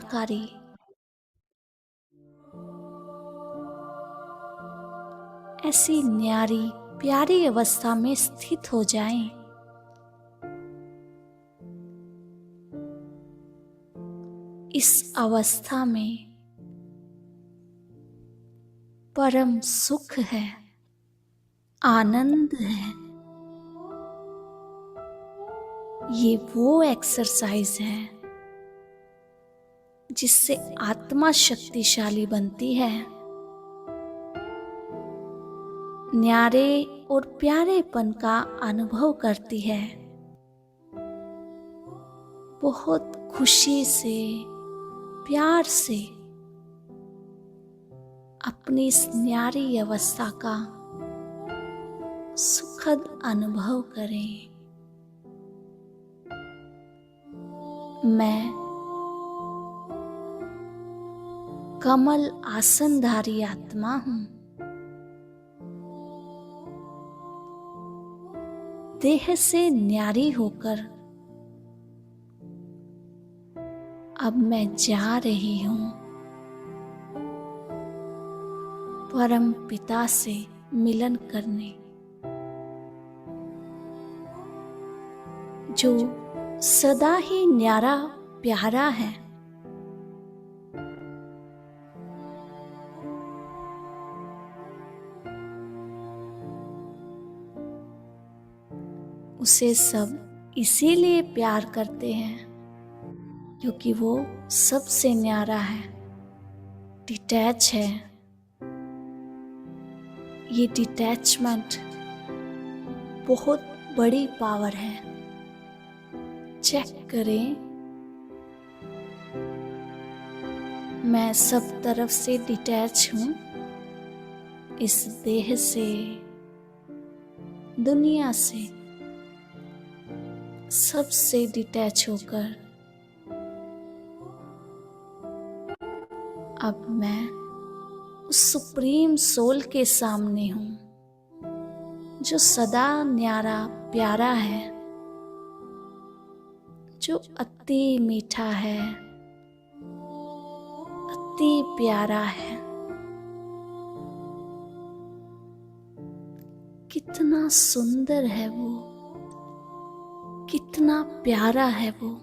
साक्षात्कारी, ऐसी न्यारी प्यारी अवस्था में स्थित हो जाएं। इस अवस्था में परम सुख है, आनंद है। ये वो एक्सरसाइज है जिससे आत्मा शक्तिशाली बनती है, न्यारे और प्यारेपन का अनुभव करती है। बहुत खुशी से, प्यार से अपनी इस न्यारी अवस्था का सुखद अनुभव करें। मैं कमल आसनधारी आत्मा हूं। देह से न्यारी होकर अब मैं जा रही हूं परम पिता से मिलन करने, जो सदा ही न्यारा प्यारा है। उसे सब इसीलिए प्यार करते हैं क्योंकि वो सबसे न्यारा है, डिटैच है। ये डिटैचमेंट बहुत बड़ी पावर है। चेक करें, मैं सब तरफ से डिटैच हूं, इस देह से, दुनिया से, सबसे डिटैच होकर अब मैं उस सुप्रीम सोल के सामने हूं जो सदा न्यारा प्यारा है, जो अति मीठा है, अति प्यारा है। कितना सुंदर है वो, कितना प्यारा है वो।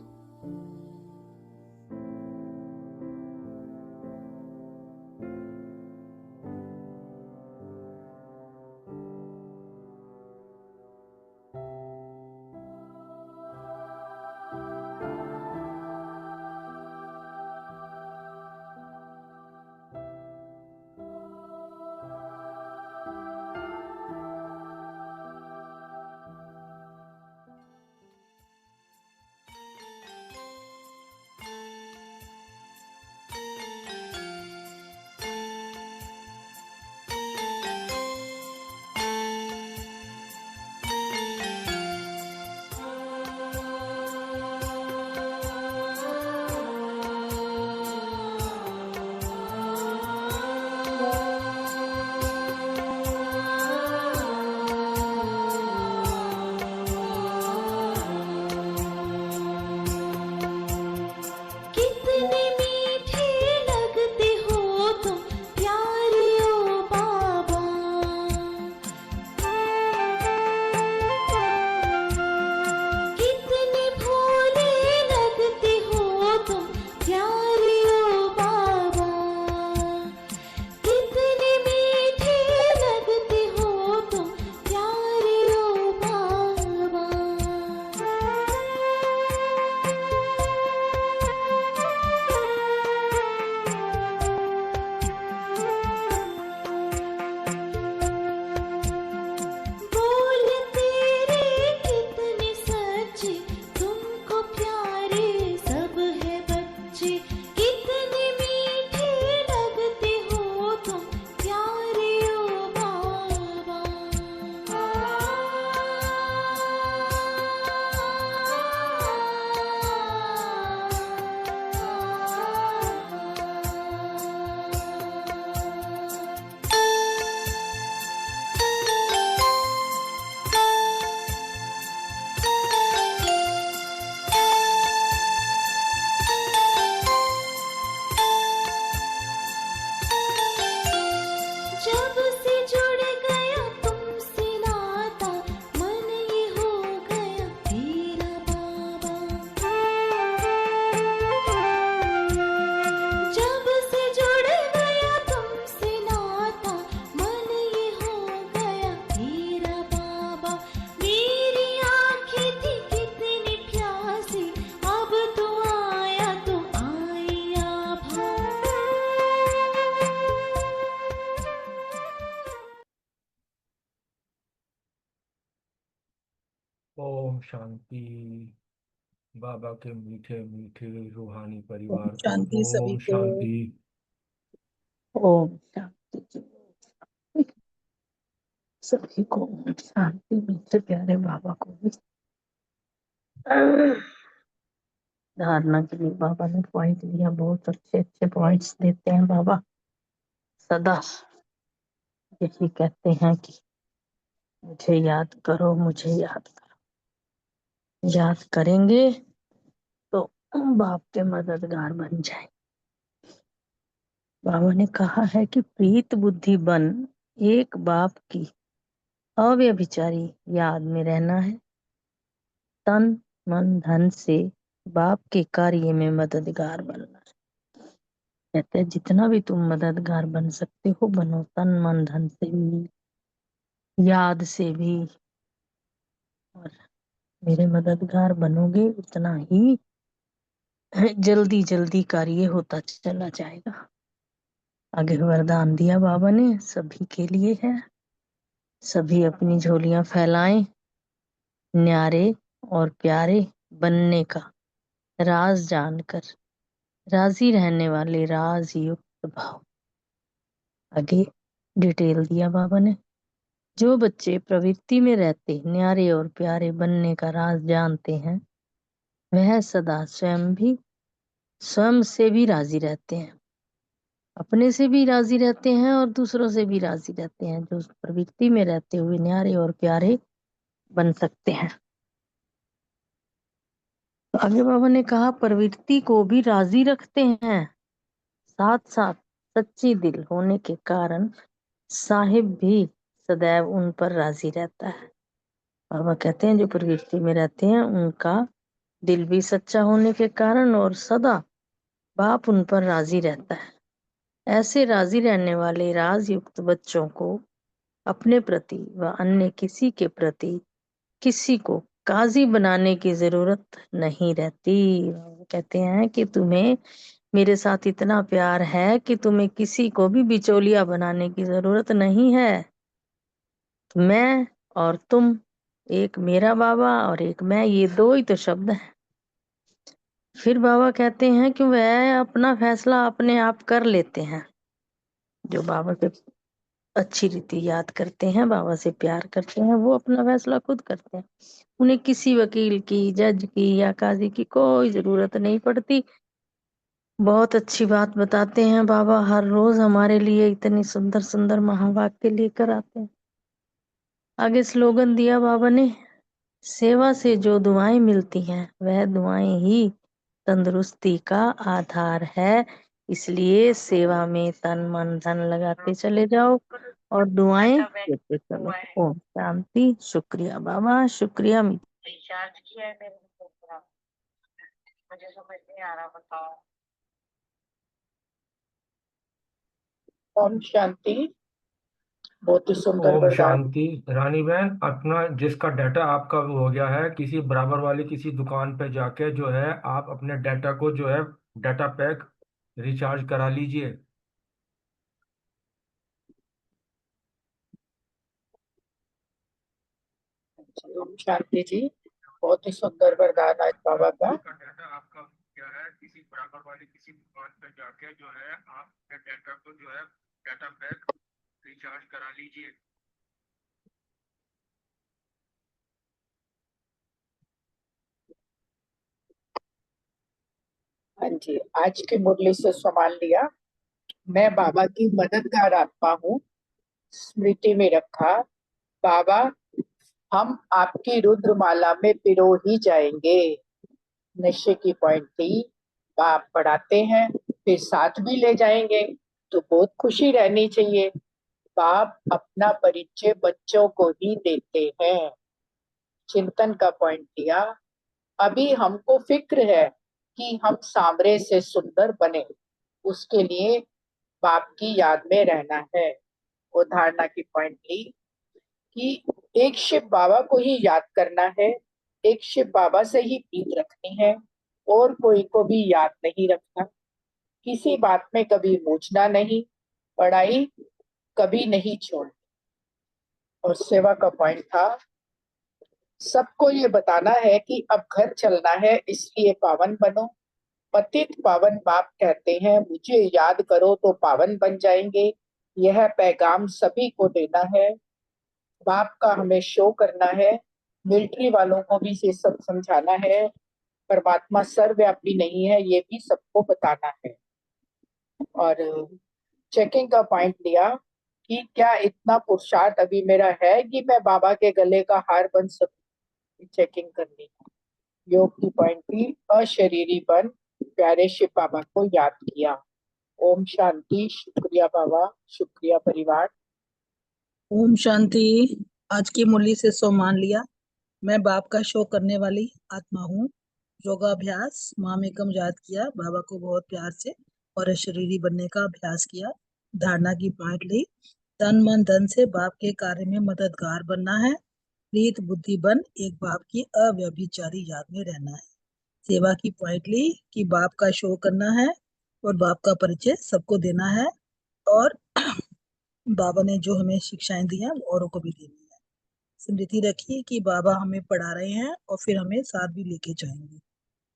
शांति। बाबा के मीठे मीठे रूहानी ओम परिवार को शांति सभी ओम को। शांति। ओम शांति जी। सभी को ओम शांति। मीठे प्यारे बाबा को भी धारणा के लिए बाबा ने पॉइंट लिया। बहुत अच्छे अच्छे पॉइंट्स देते हैं बाबा। सदा यही कहते हैं कि मुझे याद करो, मुझे याद करो। याद करेंगे तो बाप के मददगार बन जाए। बाबा ने कहा है कि प्रीत बुद्धि बन एक बाप की अव्यभिचारी याद में रहना है। तन मन धन से बाप के कार्य में मददगार बनना है। कहते हैं जितना भी तुम मददगार बन सकते हो बनो। तन मन धन से भी, याद से भी। और मेरे मददगार बनोगे उतना ही जल्दी जल्दी कार्य होता चला जाएगा। आगे वरदान दिया बाबा ने, सभी के लिए है। सभी अपनी झोलियां फैलाएं। न्यारे और प्यारे बनने का राज जानकर राजी रहने वाले राज युक्त भाव। आगे डिटेल दिया बाबा ने। जो बच्चे प्रवृत्ति में रहते न्यारे और प्यारे बनने का राज जानते हैं वह सदा स्वयं से भी राजी रहते हैं, अपने से भी राजी रहते हैं और दूसरों से भी राजी रहते हैं। जो प्रवृत्ति में रहते हुए न्यारे और प्यारे बन सकते हैं। तो आगे बाबा ने कहा प्रवृत्ति को भी राजी रखते हैं, साथ साथ सच्ची दिल होने के कारण साहिब भी सदैव उन पर राजी रहता है। बाबा कहते हैं जो प्रवृत्ति में रहते हैं उनका दिल भी सच्चा होने के कारण और सदा बाप उन पर राजी रहता है। ऐसे राजी रहने वाले राज युक्त बच्चों को अपने प्रति व अन्य किसी के प्रति किसी को काजी बनाने की जरूरत नहीं रहती। बाबा कहते हैं कि तुम्हें मेरे साथ इतना प्यार है कि तुम्हें किसी को भी बिचौलिया बनाने की जरूरत नहीं है। मैं और तुम, एक मेरा बाबा और एक मैं, ये दो ही तो शब्द हैं। फिर बाबा कहते हैं कि वह अपना फैसला अपने आप कर लेते हैं। जो बाबा के अच्छी रीति याद करते हैं, बाबा से प्यार करते हैं, वो अपना फैसला खुद करते हैं। उन्हें किसी वकील की, जज की या काजी की कोई जरूरत नहीं पड़ती। बहुत अच्छी बात बताते हैं बाबा। हर रोज हमारे लिए इतनी सुंदर सुंदर महावाक्य लेकर आते हैं। आगे स्लोगन दिया बाबा ने, सेवा से जो दुआएं मिलती हैं वह दुआएं ही तंदुरुस्ती का आधार है। इसलिए सेवा में तन मन धन लगाते चले जाओ और दुआएं देते चलो। ओम शांति। शुक्रिया बाबा, शुक्रिया। रिचार्ज किया है मेरे को, मुझे समझ नहीं आ रहा, बताओ। ओम शांति। बहुत ही सुंदर ओम वरदान। शांति। रानी बहन, अपना जिसका डाटा आपका वो हो गया है, किसी बराबर वाली किसी दुकान पे जाके जो है आप अपने डाटा को जो है डाटा पैक रिचार्ज करा लीजिए। ओम शांति जी। बहुत ही सुंदर वरदान आज बाबा का। जिसका डाटा आपका क्या है, किसी बराबर वाली किसी दुकान पे जाके जो है आप अपने डाटा को जो है डाटा पैक रिचार्ज करा लीजिए। हाँ जी, आज की मुरली से संभाल लिया। मैं बाबा की मददगार आत्मा हूँ, स्मृति में रखा। बाबा, हम आपकी रुद्रमाला में पिरो ही जाएंगे। नशे की पॉइंट थी। आप पढ़ाते हैं फिर साथ भी ले जाएंगे तो बहुत खुशी रहनी चाहिए। बाप अपना परिचय बच्चों को ही देते हैं। चिंतन का पॉइंट दिया। अभी हमको फिक्र है कि हम सामरे से सुंदर बने, उसके लिए बाप की याद में रहना है। वो धारणा की पॉइंट ली कि एक शिव बाबा को ही याद करना है, एक शिव बाबा से ही प्रीत रखनी है और कोई को भी याद नहीं रखना। किसी बात में कभी मूझना नहीं, पढ़ाई कभी नहीं छोड़नी। और सेवा का पॉइंट था, सबको ये बताना है कि अब घर चलना है, इसलिए पावन बनो। पतित पावन बाप कहते हैं, मुझे याद करो तो पावन बन जाएंगे। यह पैगाम सभी को देना है। बाप का हमें शो करना है। मिलिट्री वालों को भी ये सब समझाना है। परमात्मा सर्वव्यापी नहीं है, ये भी सबको बताना है। और चेकिंग का पॉइंट लिया कि क्या इतना पुरुषार्थ अभी मेरा है कि मैं बाबा के गले का हार बन सकूं। चेकिंग करनी। योग की पॉइंट थी, अशरीरी बन प्यारे शिव बाबा को याद किया। ओम शांति। शुक्रिया बाबा, शुक्रिया परिवार। ओम शांति। आज की मुरली से सो मान लिया। मैं बाप का शो करने वाली आत्मा हूँ। योगाभ्यास माम एकम याद किया, बाबा को बहुत प्यार से और शरीरी बनने का अभ्यास किया। धारणा की पॉइंट ली, तन मन धन से बाप के कार्य में मददगार बनना है। प्रीत बुद्धि बन एक बाप की अव्यभिचारी याद में रहना है। सेवा की पॉइंट ली कि बाप का शो करना है और बाप का परिचय सबको देना है, और बाबा ने जो हमें शिक्षाएं दी हैं वो औरों को भी देनी है। स्मृति रखिए कि बाबा हमें पढ़ा रहे हैं और फिर हमें साथ भी लेके जाएंगे।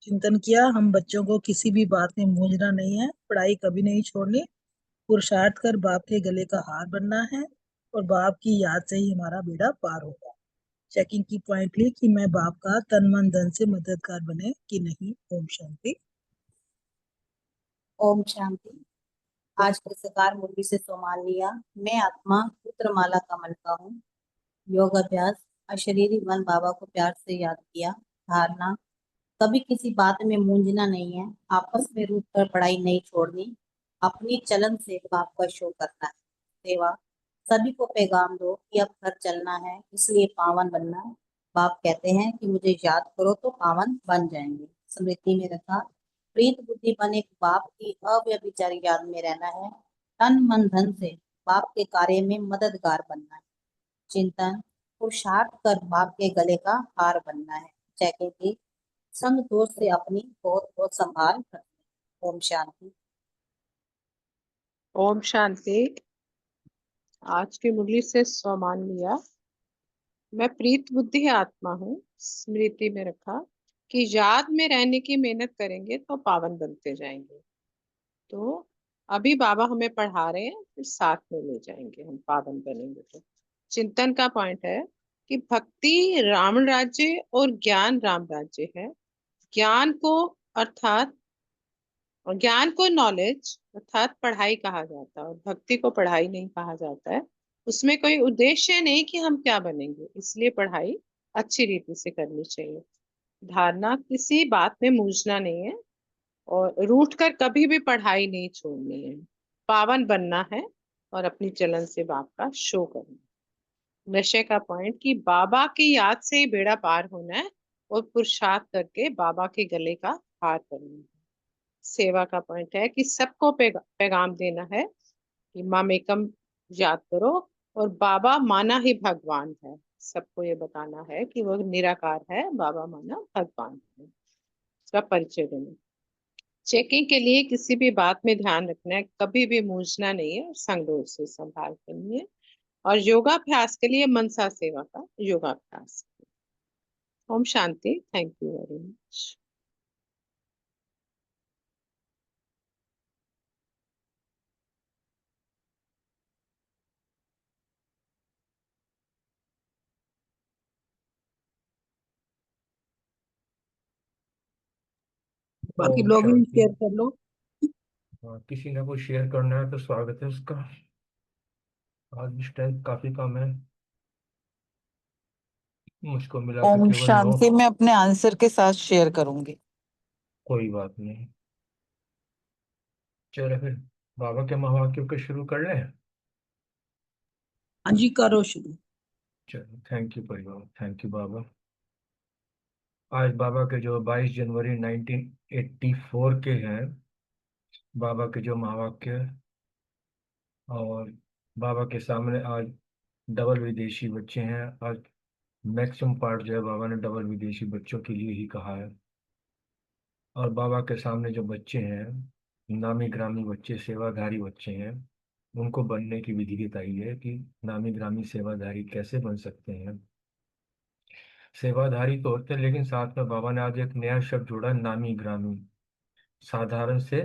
चिंतन किया, हम बच्चों को किसी भी बात में मूंझना नहीं है, पढ़ाई कभी नहीं छोड़नी, पुरुषार्थ कर बाप के गले का हार बनना है और बाप की याद से ही हमारा बेड़ा पार होगा। चेकिंग की पॉइंट ली कि मैं बाप का तन मन धन से मददगार बने कि नहीं। ओम शांति। ओम शांति। आज के सकार मुरली से सोमान लिया, मैं आत्मा पुत्रमाला कमल का हूँ। योग अभ्यास, अशरीरी मन बाबा को प्यार से याद किया। धारणा, कभी किसी बात में मूंझना नहीं है, आपस में रूठ कर पढ़ाई नहीं छोड़नी, अपनी चलन से बाप का शो करना है। सेवा, सभी को पैगाम दो कि अब घर चलना है, इसलिए पावन बनना है। बाप कहते हैं कि मुझे याद करो तो पावन बन जाएंगे। स्मृति में रखा, प्रीत बुद्धि बन एक बाप की अव्यभिचारी याद में रहना है। तन मन धन से बाप के कार्य में मददगार बनना है। चिंतन, पुरुषार्थ कर बाप के गले का हार बनना है। चेकिंग की, संग दोष से अपनी बहुत बहुत संभाल रखना। ओम शांति। ओम शांति। आज की मुरली से स्वमान लिया, मैं प्रीत बुद्धि आत्मा हूँ। स्मृति में रखा कि याद में रहने की मेहनत करेंगे तो पावन बनते जाएंगे। तो अभी बाबा हमें पढ़ा रहे हैं, फिर साथ में ले जाएंगे, हम पावन बनेंगे। तो चिंतन का पॉइंट है कि भक्ति रावण राज्य और ज्ञान राम राज्य है। ज्ञान को अर्थात और ज्ञान को नॉलेज अर्थात पढ़ाई कहा जाता है और भक्ति को पढ़ाई नहीं कहा जाता है। उसमें कोई उद्देश्य नहीं कि हम क्या बनेंगे, इसलिए पढ़ाई अच्छी रीति से करनी चाहिए। धारणा, किसी बात में मूझना नहीं है और रूठ कर कभी भी पढ़ाई नहीं छोड़नी है। पावन बनना है और अपनी चलन से बाप का शो करना है। नशे का पॉइंट कि बाबा की याद से ही बेड़ा पार होना है और पुरुषार्थ करके बाबा के गले का हार करना है। सेवा का पॉइंट है कि सबको पैगाम देना है कि माम एकम याद करो और बाबा माना ही भगवान है। सबको ये बताना है कि वो निराकार है, बाबा माना भगवान है। इसका परिचय देना। चेकिंग के लिए किसी भी बात में ध्यान रखना है, कभी भी मूझना नहीं है, संगदोष से संभाल करनी है। और योगाभ्यास के लिए मनसा सेवा का योगाभ्यास। ओम शांति। Thank you very much. बाकी ओम लोग भी शांति। शेयर कर लो। किसी ने कोई शेयर करना है तो स्वागत है उसका। आज स्ट्रेंथ काफी कम है, मुझको मिला तो ओम केवल 9। शांति। मैं अपने आंसर के साथ शेयर करूंगी। कोई बात नहीं, चलो फिर बाबा के महावाक्यों को शुरू कर लें। हाँ जी, करो शुरू। चलो, थैंक यू परिवार, थैंक यू बाबा। आज बाबा के जो 22 जनवरी 1984 के हैं, बाबा के जो महावाक्य है, और बाबा के सामने आज डबल विदेशी बच्चे हैं। आज मैक्सिमम पार्ट जो है बाबा ने डबल विदेशी बच्चों के लिए ही कहा है। और बाबा के सामने जो बच्चे हैं, नामी ग्रामी बच्चे, सेवाधारी बच्चे हैं, उनको बनने की विधि बताई है कि नामी ग्रामी सेवाधारी कैसे बन सकते हैं। सेवाधारी तो होते हैं, लेकिन साथ में बाबा ने आज एक नया शब्द जोड़ा, नामी ग्रामी, साधारण से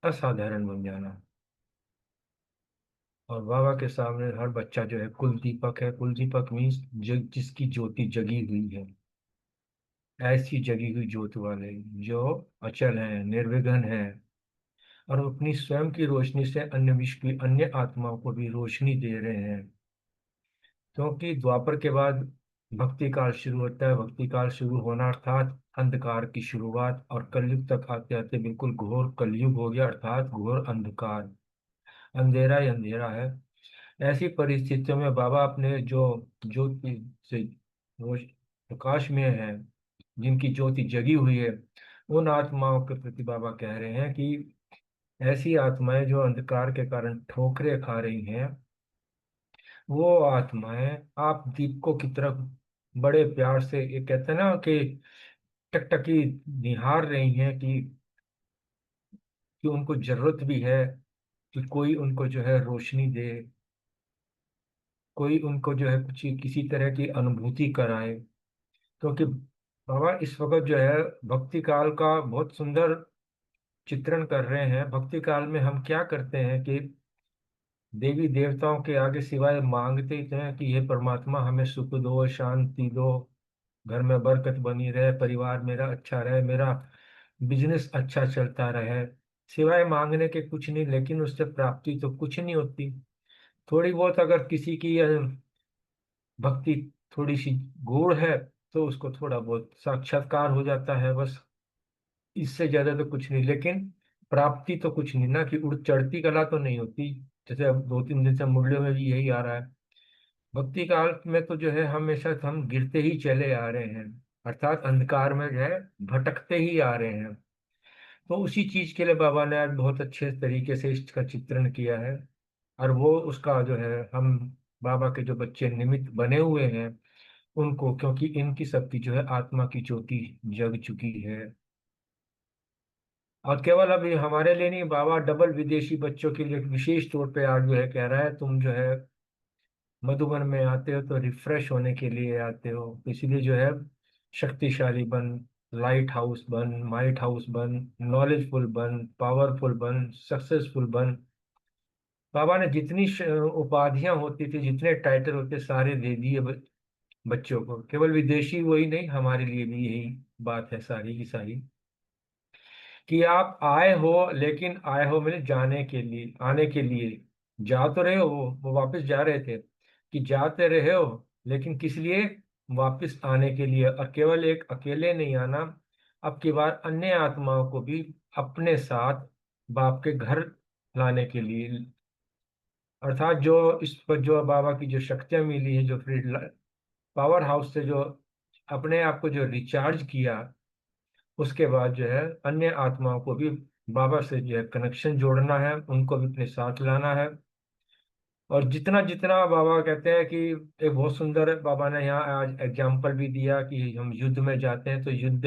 असाधारण बन जाना। और बाबा के सामने हर बच्चा जो है कुल दीपक है। कुल दीपक मीन्स जिसकी ज्योति जगी हुई है, ऐसी जगी हुई ज्योति वाले जो अचल हैं, निर्विघ्न हैं, और वो अपनी स्वयं की रोशनी से अन्य विश्व की अन्य आत्माओं को भी रोशनी दे रहे हैं। क्योंकि द्वापर के बाद भक्ति काल शुरू होता है। भक्ति काल शुरू होना अर्थात अंधकार की शुरुआत, और कलयुग तक आते आते बिल्कुल घोर कलयुग हो गया, अर्थात घोर अंधकार, अंधेरा ही अंधेरा है। ऐसी परिस्थितियों में बाबा अपने जो ज्योति से रोश प्रकाश में है, जिनकी ज्योति जगी हुई है, उन आत्माओं के प्रति बाबा कह रहे हैं कि ऐसी आत्माएं जो अंधकार के कारण ठोकरें खा रही हैं, वो आत्माएं आप दीपकों की तरफ बड़े प्यार से, ये कहते हैं ना कि टकटकी निहार रही हैं कि उनको जरूरत भी है कि कोई उनको जो है रोशनी दे, कोई उनको जो है कुछ किसी तरह की अनुभूति कराए। क्योंकि बाबा इस वक्त जो है भक्ति काल का बहुत सुंदर चित्रण कर रहे हैं। भक्ति काल में हम क्या करते हैं कि देवी देवताओं के आगे सिवाय मांगते ही हैं कि हे परमात्मा हमें सुख दो, शांति दो, घर में बरकत बनी रहे, परिवार मेरा अच्छा रहे, मेरा बिजनेस अच्छा चलता रहे, सिवाय मांगने के कुछ नहीं। लेकिन उससे प्राप्ति तो कुछ नहीं होती। थोड़ी बहुत अगर किसी की भक्ति थोड़ी सी गूढ़ है तो उसको थोड़ा बहुत साक्षात्कार हो जाता है, बस, इससे ज्यादा तो कुछ नहीं। लेकिन प्राप्ति तो कुछ नहीं ना, कि उड़ चढ़ती कला तो नहीं होती। जैसे अब 2-3 दिन से मुरलियों में भी यही आ रहा है। भक्ति काल में तो जो है हमेशा तो हम गिरते ही चले आ रहे हैं, अर्थात अंधकार में जो है भटकते ही आ रहे हैं। तो उसी चीज के लिए बाबा ने आज बहुत अच्छे तरीके से इसका चित्रण किया है। और वो उसका जो है हम बाबा के जो बच्चे निमित्त बने हुए हैं उनको, क्योंकि इनकी सबकी जो है आत्मा की ज्योति जग चुकी है। और केवल अभी हमारे लिए नहीं, बाबा डबल विदेशी बच्चों के लिए विशेष तौर पे आज जो है कह रहा है, तुम जो है मधुबन में आते हो तो रिफ्रेश होने के लिए आते हो, इसलिए जो है शक्तिशाली बन, लाइट हाउस बन, माइट हाउस बन, नॉलेजफुल बन, पावरफुल बन, सक्सेसफुल बन। बाबा ने जितनी उपाधियां होती थी, जितने टाइटल होते, सारे दे दिए बच्चों को। केवल विदेशी वही नहीं, हमारे लिए भी यही बात है सारी की सारी, कि आप आए हो, लेकिन आए हो मेरे जाने के लिए, आने के लिए। जा तो रहे हो, वो वापस जा रहे थे, कि जाते रहे हो लेकिन किस लिए, वापस आने के लिए। और केवल एक अकेले नहीं आना, अब की बार अन्य आत्माओं को भी अपने साथ बाप के घर लाने के लिए। अर्थात जो इस पर जो बाबा की जो शक्तियां मिली है, जो फिर पावर हाउस से जो अपने आप को जो रिचार्ज किया, उसके बाद जो है अन्य आत्माओं को भी बाबा से जो है कनेक्शन जोड़ना है, उनको भी अपने साथ लाना है। और जितना जितना बाबा कहते हैं कि एक बहुत सुंदर बाबा ने यहाँ आज एग्जाम्पल भी दिया कि हम युद्ध में जाते हैं तो युद्ध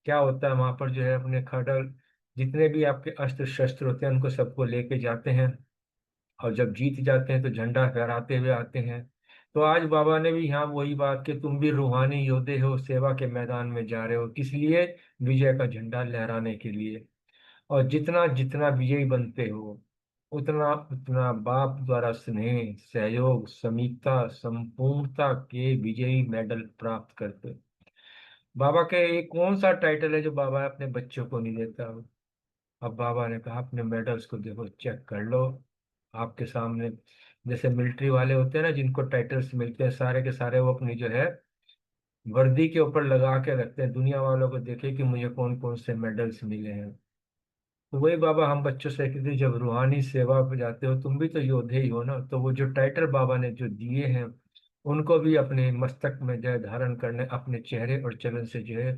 क्या होता है, वहां पर जो है अपने खड़ग जितने भी आपके अस्त्र शस्त्र होते हैं उनको सबको लेके जाते हैं, और जब जीत जाते हैं तो झंडा फहराते हुए आते हैं। तो आज बाबा ने भी यहाँ वही बात कि तुम भी रूहानी योद्धे हो, सेवा के मैदान में जा रहे हो, किस लिए, विजय का झंडा लहराने के लिए। और जितना जितना विजयी बनते हो, उतना उतना बाप द्वारा स्नेह, सहयोग, समीपता, संपूर्णता के विजयी मेडल प्राप्त करते हो। बाबा के ये कौन सा टाइटल है जो बाबा अपने बच्चों को नहीं देता? अब बाबा ने कहा अपने मेडल्स को देखो, चेक कर लो आपके सामने। जैसे मिलिट्री वाले होते हैं ना, जिनको टाइटल्स मिलते हैं, सारे के सारे वो अपनी जो है वर्दी के ऊपर लगा के रखते हैं, दुनिया वालों को देखे कि मुझे कौन कौन से मेडल्स मिले हैं। तो वही बाबा हम बच्चों से कहते हैं, जब रूहानी सेवा पे जाते हो तुम भी तो योद्धे ही हो ना, तो वो जो टाइटल बाबा ने जो दिए हैं उनको भी अपने मस्तक में जो है धारण करने, अपने चेहरे और चलन से जो है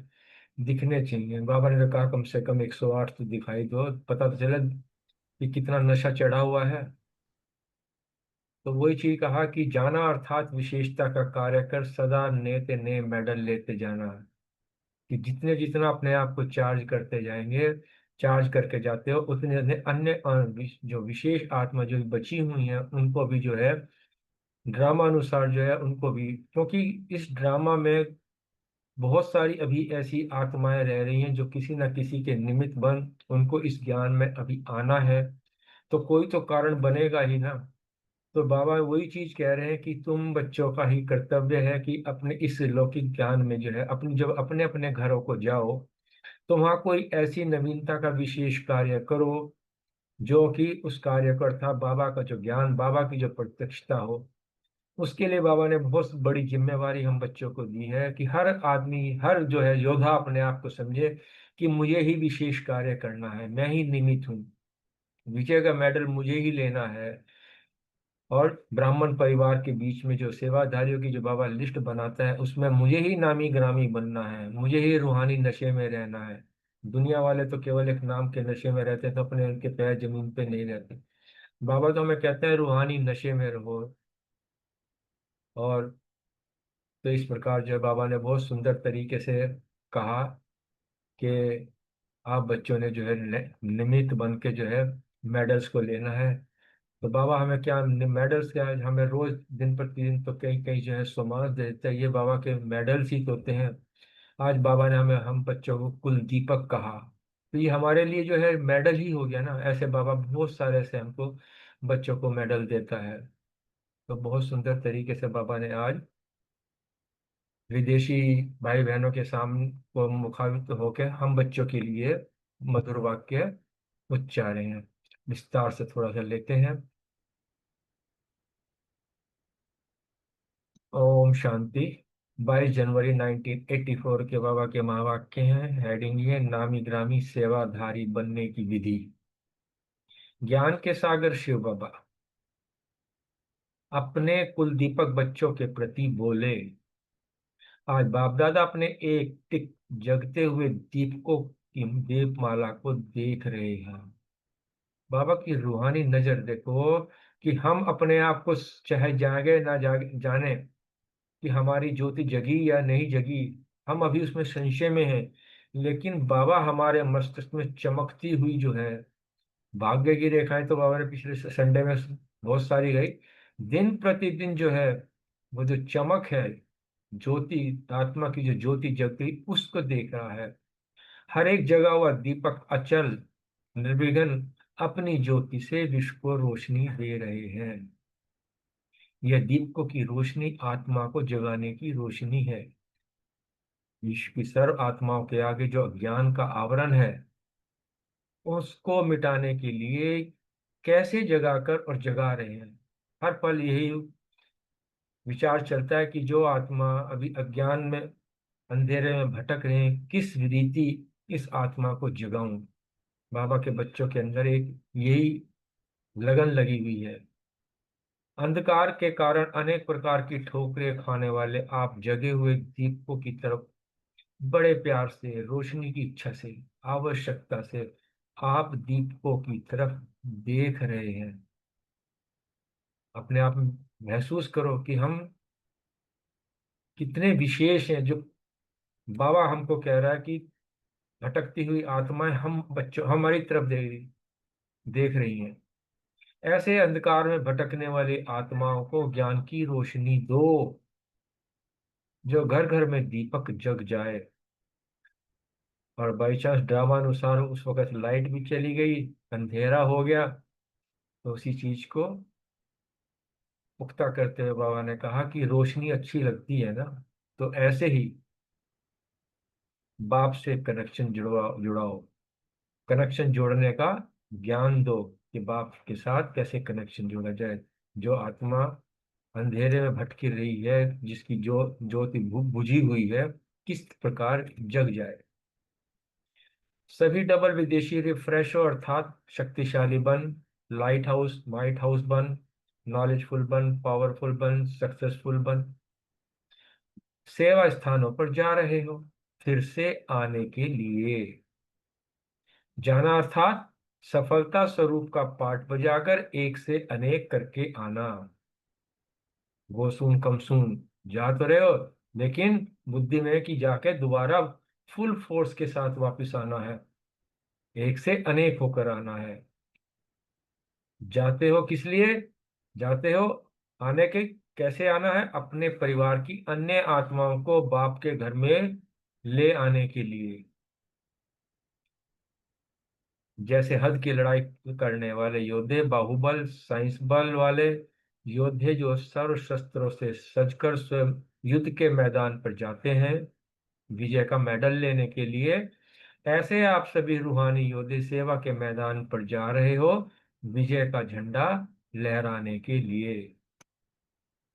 दिखने चाहिए। बाबा ने तो कहा कम से कम 108 तो दिखाई दो, पता तो चले कि कितना नशा चढ़ा हुआ है। तो वही चीज कहा कि जाना अर्थात विशेषता का कार्य कर, सदा नए नए मेडल लेते जाना। कि जितने जितना अपने आप को चार्ज करते जाएंगे, चार्ज करके जाते हो, उतने उतने अन्य जो विशेष आत्मा जो बची हुई हैं उनको भी जो है ड्रामा अनुसार जो है उनको भी, क्योंकि इस ड्रामा में बहुत सारी अभी ऐसी आत्माएं रह रही हैं जो किसी न किसी के निमित्त बन उनको इस ज्ञान में अभी आना है, तो कोई तो कारण बनेगा ही ना। तो बाबा वही चीज कह रहे हैं कि तुम बच्चों का ही कर्तव्य है कि अपने इस लौकिक ज्ञान में जो है अपनी जब अपने अपने घरों को जाओ तो वहाँ कोई ऐसी नवीनता का विशेष कार्य करो जो कि उस कार्य को अर्थात बाबा का जो ज्ञान, बाबा की जो प्रत्यक्षता हो। उसके लिए बाबा ने बहुत बड़ी जिम्मेवारी हम बच्चों को दी है कि हर आदमी, हर जो है योद्धा अपने आप को समझे कि मुझे ही विशेष कार्य करना है, मैं ही निमित्त हूँ, विजय का मेडल मुझे ही लेना है। और ब्राह्मण परिवार के बीच में जो सेवाधारियों की जो बाबा लिस्ट बनाता है उसमें मुझे ही नामी ग्रामी बनना है, मुझे ही रूहानी नशे में रहना है। दुनिया वाले तो केवल एक नाम के नशे में रहते हैं, तो अपने उनके पैर जमीन पे नहीं रहते। बाबा तो हमें कहते हैं रूहानी नशे में रहो। और तो इस प्रकार जो है बाबा ने बहुत सुंदर तरीके से कहा कि आप बच्चों ने जो है निमित्त बन के जो है मेडल्स को लेना है। तो बाबा हमें क्या मेडल्स, क्या है, हमें रोज दिन प्रतिदिन तो कई कई जो है सम्मान देते हैं, ये बाबा के मेडल्स ही तो होते हैं। आज बाबा ने हमें, हम बच्चों को कुल दीपक कहा, तो ये हमारे लिए जो है मेडल ही हो गया ना। ऐसे बाबा बहुत सारे ऐसे हमको बच्चों को मेडल देता है। तो बहुत सुंदर तरीके से बाबा ने आज विदेशी भाई बहनों के सामने को मुखाबित होकर हम बच्चों के लिए मधुर वाक्य उच्चारे हैं। विस्तार से थोड़ा सा लेते हैं। ओम शांति। 22 जनवरी 1984 के बाबा के महावाक्य हैं। हेडिंग है नामी ग्रामी सेवाधारी बनने की विधि। ज्ञान के सागर शिव बाबा अपने कुल दीपक बच्चों के प्रति बोले। आज बाप दादा अपने एक टिक जगते हुए दीपकों की दीपमाला को देख रहे हैं। बाबा की रूहानी नजर देखो कि हम अपने आप को चाहे जागे ना जाने कि हमारी ज्योति जगी या नहीं जगी, हम अभी उसमें संशय में हैं। लेकिन बाबा हमारे मस्तिष्क में चमकती हुई जो है भाग्य की रेखाएं, तो बाबा ने पिछले संडे में बहुत सारी गई। दिन प्रतिदिन जो है वो जो चमक है, ज्योति, आत्मा की जो ज्योति जगती उसको देख रहा है। हर एक जगह हुआ दीपक अचल निर्विघ्न अपनी ज्योति से विश्व को रोशनी दे रहे हैं। यह दीपकों की रोशनी आत्मा को जगाने की रोशनी है। विश्व की सर्व आत्माओं के आगे जो अज्ञान का आवरण है उसको मिटाने के लिए कैसे जगाकर और जगा रहे हैं। हर पल यही विचार चलता है कि जो आत्मा अभी अज्ञान में, अंधेरे में भटक रहे हैं, किस रीति इस आत्मा को जगाऊं। बाबा के बच्चों के अंदर एक यही लगन लगी हुई है। अंधकार के कारण अनेक प्रकार की ठोकरें खाने वाले आप जगे हुए दीपकों की तरफ बड़े प्यार से, रोशनी की इच्छा से, आवश्यकता से आप दीपकों की तरफ देख रहे हैं। अपने आप में महसूस करो कि हम कितने विशेष हैं। जो बाबा हमको कह रहा है कि भटकती हुई आत्माएं हम बच्चों हमारी तरफ देख रही हैं। ऐसे अंधकार में भटकने वाली आत्माओं को ज्ञान की रोशनी दो, जो घर घर में दीपक जग जाए। और बाई चांस ड्रामा अनुसार उस वक्त लाइट भी चली गई, अंधेरा हो गया, तो उसी चीज को पुख्ता करते हुए बाबा ने कहा कि रोशनी अच्छी लगती है ना, तो ऐसे ही बाप से कनेक्शन जुड़ाओ। कनेक्शन जोड़ने का ज्ञान दो कि बाप के साथ कैसे कनेक्शन जोड़ा जाए। जो आत्मा अंधेरे में भटकी रही है, जिसकी जो ज्योति बुझी हुई है, किस प्रकार जग जाए। सभी डबल विदेशी रिफ्रेशो अर्थात शक्तिशाली बन, लाइट हाउस, माइट हाउस बन, नॉलेजफुल बन, पावरफुल बन, सक्सेसफुल बन, सेवा स्थानों पर जा रहे हो फिर से आने के लिए। जाना अर्थात सफलता स्वरूप का पाठ बजाकर एक से अनेक करके आना। गोसून कमसून जा तो रहे हो, लेकिन बुद्धि में कि जाके दोबारा फुल फोर्स के साथ वापस आना है, एक से अनेक होकर आना है। जाते हो किस लिए जाते हो? आने के कैसे आना है? अपने परिवार की अन्य आत्माओं को बाप के घर में ले आने के लिए, जैसे हद की लड़ाई करने वाले योद्धे, बाहुबल साइंस बल वाले योद्धे जो सर्व शस्त्रों से सजकर स्वयं युद्ध के मैदान पर जाते हैं विजय का मेडल लेने के लिए, ऐसे आप सभी रूहानी योद्धे सेवा के मैदान पर जा रहे हो विजय का झंडा लहराने के लिए।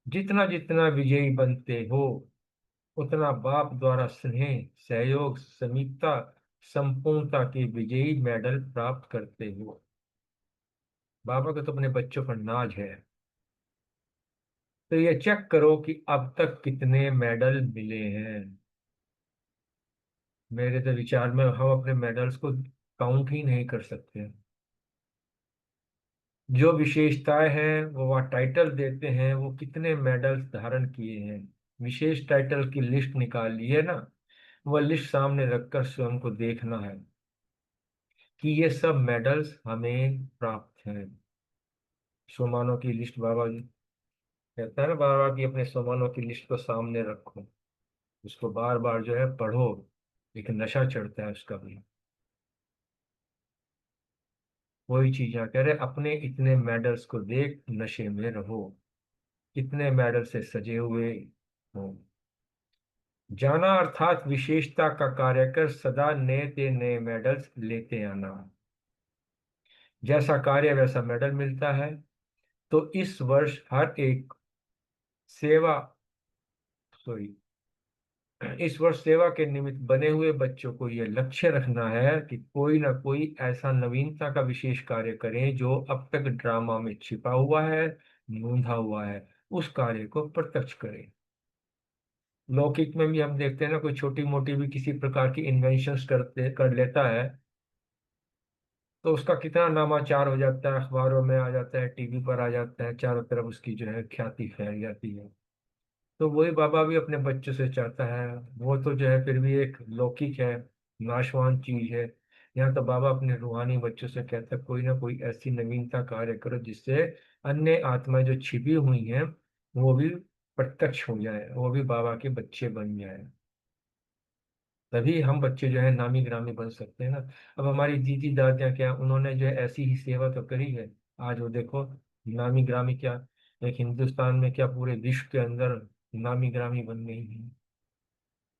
जितना जितना विजयी बनते हो उतना बाप द्वारा स्नेह, सहयोग, समीपता, संपूर्णता के विजयी मेडल प्राप्त करते हो। बाबा को तो अपने बच्चों पर नाज है। तो ये चेक करो कि अब तक कितने मेडल मिले हैं। मेरे तो विचार में हम अपने मेडल्स को काउंट ही नहीं कर सकते। जो विशेषताएं हैं वो वहाँ टाइटल देते हैं, वो कितने मेडल्स धारण किए हैं, विशेष टाइटल की लिस्ट निकाल ली है ना, वह लिस्ट सामने रखकर स्वयं को देखना है कि ये सब मेडल्स हमें प्राप्त हैं। सम्मानों की लिस्ट बाबा जी कहता है ना बार बार कि अपने सम्मानों की लिस्ट को सामने रखो, उसको बार बार जो है पढ़ो, एक नशा चढ़ता है उसका भी। वही चीज यहाँ कह रहे अपने इतने मेडल्स को देख नशे में रहो, कितने मेडल से सजे हुए हो। जाना अर्थात विशेषता का कार्य कर सदा नए से नए मेडल्स लेते आना। जैसा कार्य वैसा मेडल मिलता है। तो इस वर्ष हर एक सेवा सॉरी इस वर्ष सेवा के निमित्त बने हुए बच्चों को यह लक्ष्य रखना है कि कोई ना कोई ऐसा नवीनता का विशेष कार्य करें जो अब तक ड्रामा में छिपा हुआ है, नूंधा हुआ है, उस कार्य को प्रत्यक्ष करें। लौकिक में भी हम देखते हैं ना, कोई छोटी मोटी भी किसी प्रकार की इन्वेंशंस कर लेता है तो उसका कितना नामाचार हो जाता है, अखबारों में आ जाता है, टीवी पर आ जाता है, चारों तरफ उसकी जो है ख्याति फैल जाती है। तो वही बाबा भी अपने बच्चों से चाहता है। वो तो जो है फिर भी एक लौकिक है, नाशवान चीज है। यहाँ तो बाबा अपने रूहानी बच्चों से कहता है कोई ना कोई ऐसी नवीनता कार्य करो जिससे अन्य आत्माएं जो छिपी हुई हैं वो भी प्रत्यक्ष हो जाए, वो भी बाबा के बच्चे बन जाए। तभी हम बच्चे जो है नामी ग्रामी बन सकते हैं ना। अब हमारी दीदी दादियाँ क्या, उन्होंने जो है ऐसी ही सेवा तो करी है। आज वो देखो नामी ग्रामी क्या, एक हिंदुस्तान में क्या पूरे विश्व के अंदर नामी ग्रामी बन गई है।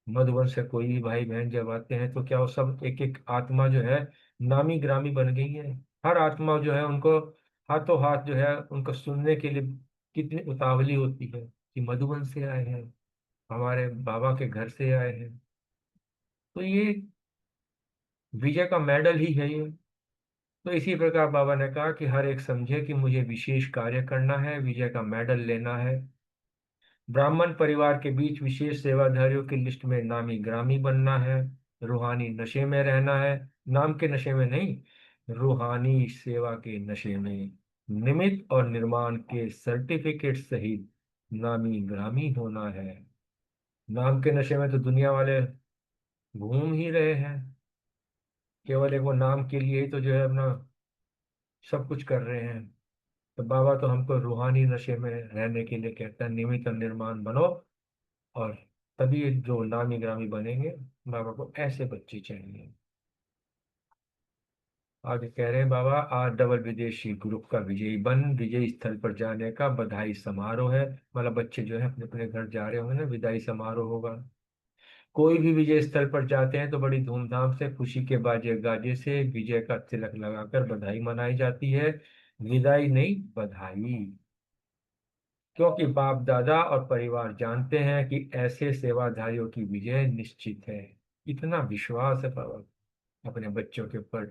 मधुबन से कोई भी भाई बहन जब आते हैं तो क्या वो सब एक एक आत्मा जो है नामी ग्रामी बन गई है। हर आत्मा जो है उनको हाथों हाथ जो है उनको सुनने के लिए कितनी उतावली होती है कि मधुबन से आए हैं, हमारे बाबा के घर से आए हैं। तो ये विजय का मेडल ही है ये। तो इसी प्रकार बाबा ने कहा कि हर एक समझे कि मुझे विशेष कार्य करना है, विजय का मेडल लेना है। ब्राह्मण परिवार के बीच विशेष सेवाधारियों की लिस्ट में नामी ग्रामी बनना है, रूहानी नशे में रहना है, नाम के नशे में नहीं, रूहानी सेवा के नशे में, निमित्त और निर्माण के सर्टिफिकेट सहित नामी ग्रामी होना है। नाम के नशे में तो दुनिया वाले घूम ही रहे हैं, केवल एक वो नाम के लिए ही तो जो है अपना सब कुछ कर रहे हैं। तो बाबा तो हमको रूहानी नशे में रहने के लिए कहता है निमित्त और निर्माण बनो, और तभी जो नामी ग्रामी बनेंगे। बाबा को ऐसे बच्चे चाहिए। आगे कह रहे हैं बाबा आज डबल विदेशी ग्रुप का विजयी बन विजयी स्थल पर जाने का बधाई समारोह है। मतलब बच्चे जो है अपने अपने घर जा रहे होंगे ना, विदाई समारोह होगा। कोई भी विजय स्थल पर जाते हैं तो बड़ी धूमधाम से खुशी के बाजे गाजे से विजय का तिलक लगाकर बधाई मनाई जाती है। विदाई नहीं, बधाई। क्योंकि बाप दादा और परिवार जानते हैं कि ऐसे सेवाधारियों की विजय निश्चित है। इतना विश्वास है बाबा अपने बच्चों के ऊपर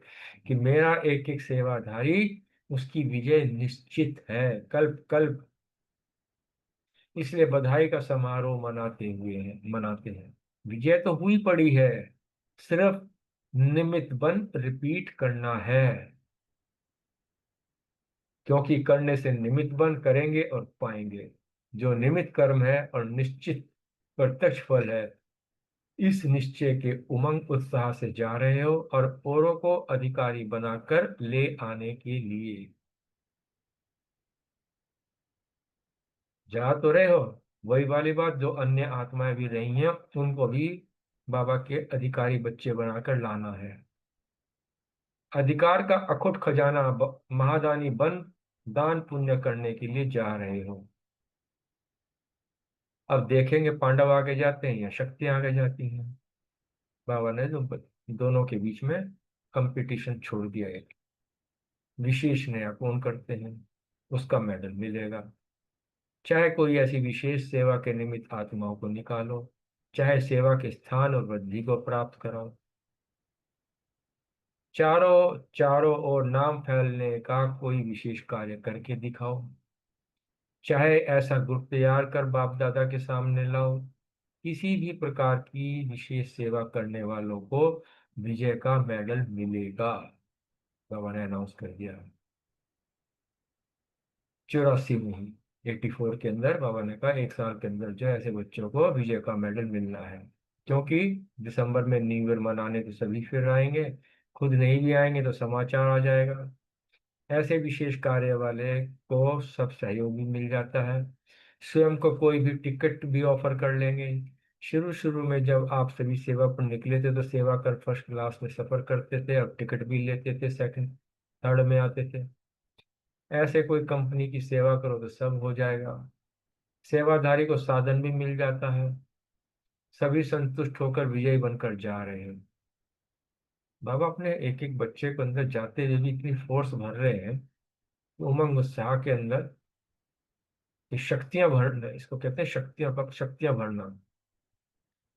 कि मेरा एक एक सेवाधारी उसकी विजय निश्चित है, कल्प कल्प। इसलिए बधाई का समारोह मनाते हैं। विजय तो हुई पड़ी है, सिर्फ निमित्त बन रिपीट करना है। क्योंकि करने से निमित्त बन करेंगे और पाएंगे। जो निमित्त कर्म है और निश्चित प्रत्यक्ष फल है, इस निश्चय के उमंग उत्साह से जा रहे हो और औरों को अधिकारी बनाकर ले आने के लिए जा तो रहे हो। वही वाली बात, जो अन्य आत्माएं भी रही हैं उनको भी बाबा के अधिकारी बच्चे बनाकर लाना है। अधिकार का अखुट खजाना महादानी बन दान पुण्य करने के लिए जा रहे हो। अब देखेंगे पांडव आगे जाते हैं या शक्तियां आगे जाती हैं। बाबा ने जो दोनों के बीच में कंपटीशन छोड़ दिया है, विशेष नया कौन करते हैं उसका मेडल मिलेगा। चाहे कोई ऐसी विशेष सेवा के निमित्त आत्माओं को निकालो, चाहे सेवा के स्थान और वृद्धि को प्राप्त कराओ, चारों चारों ओर नाम फैलने का कोई विशेष कार्य करके दिखाओ। चाहे ऐसा ग्रुप तैयार कर बाप दादा के सामने लाओ। किसी भी प्रकार की विशेष सेवा करने वालों को विजय का मेडल मिलेगा, बाबा ने अनाउंस कर दिया। 84 में ही 84 के अंदर बाबा ने कहा 1 साल के अंदर जो ऐसे बच्चों को विजय का मेडल मिलना है, क्योंकि दिसंबर में न्यू ईयर मनाने तो सभी फिर आएंगे, खुद नहीं भी आएंगे तो समाचार आ जाएगा। ऐसे विशेष कार्य वाले को सब सहयोगी मिल जाता है, स्वयं को कोई भी टिकट भी ऑफर कर लेंगे। शुरू शुरू में जब आप सभी सेवा पर निकले थे तो सेवा कर फर्स्ट क्लास में सफर करते थे, अब टिकट भी लेते थे, सेकंड थर्ड में आते थे। ऐसे कोई कंपनी की सेवा करो तो सब हो जाएगा। सेवाधारी को साधन भी मिल जाता है। सभी संतुष्ट होकर विजयी बनकर जा रहे हैं। बाबा अपने एक एक बच्चे को अंदर जाते हुए भी इतनी फोर्स भर रहे हैं, उमंग उत्साह के अंदर कि शक्तियां भरना, इसको कहते हैं शक्तियां भरना।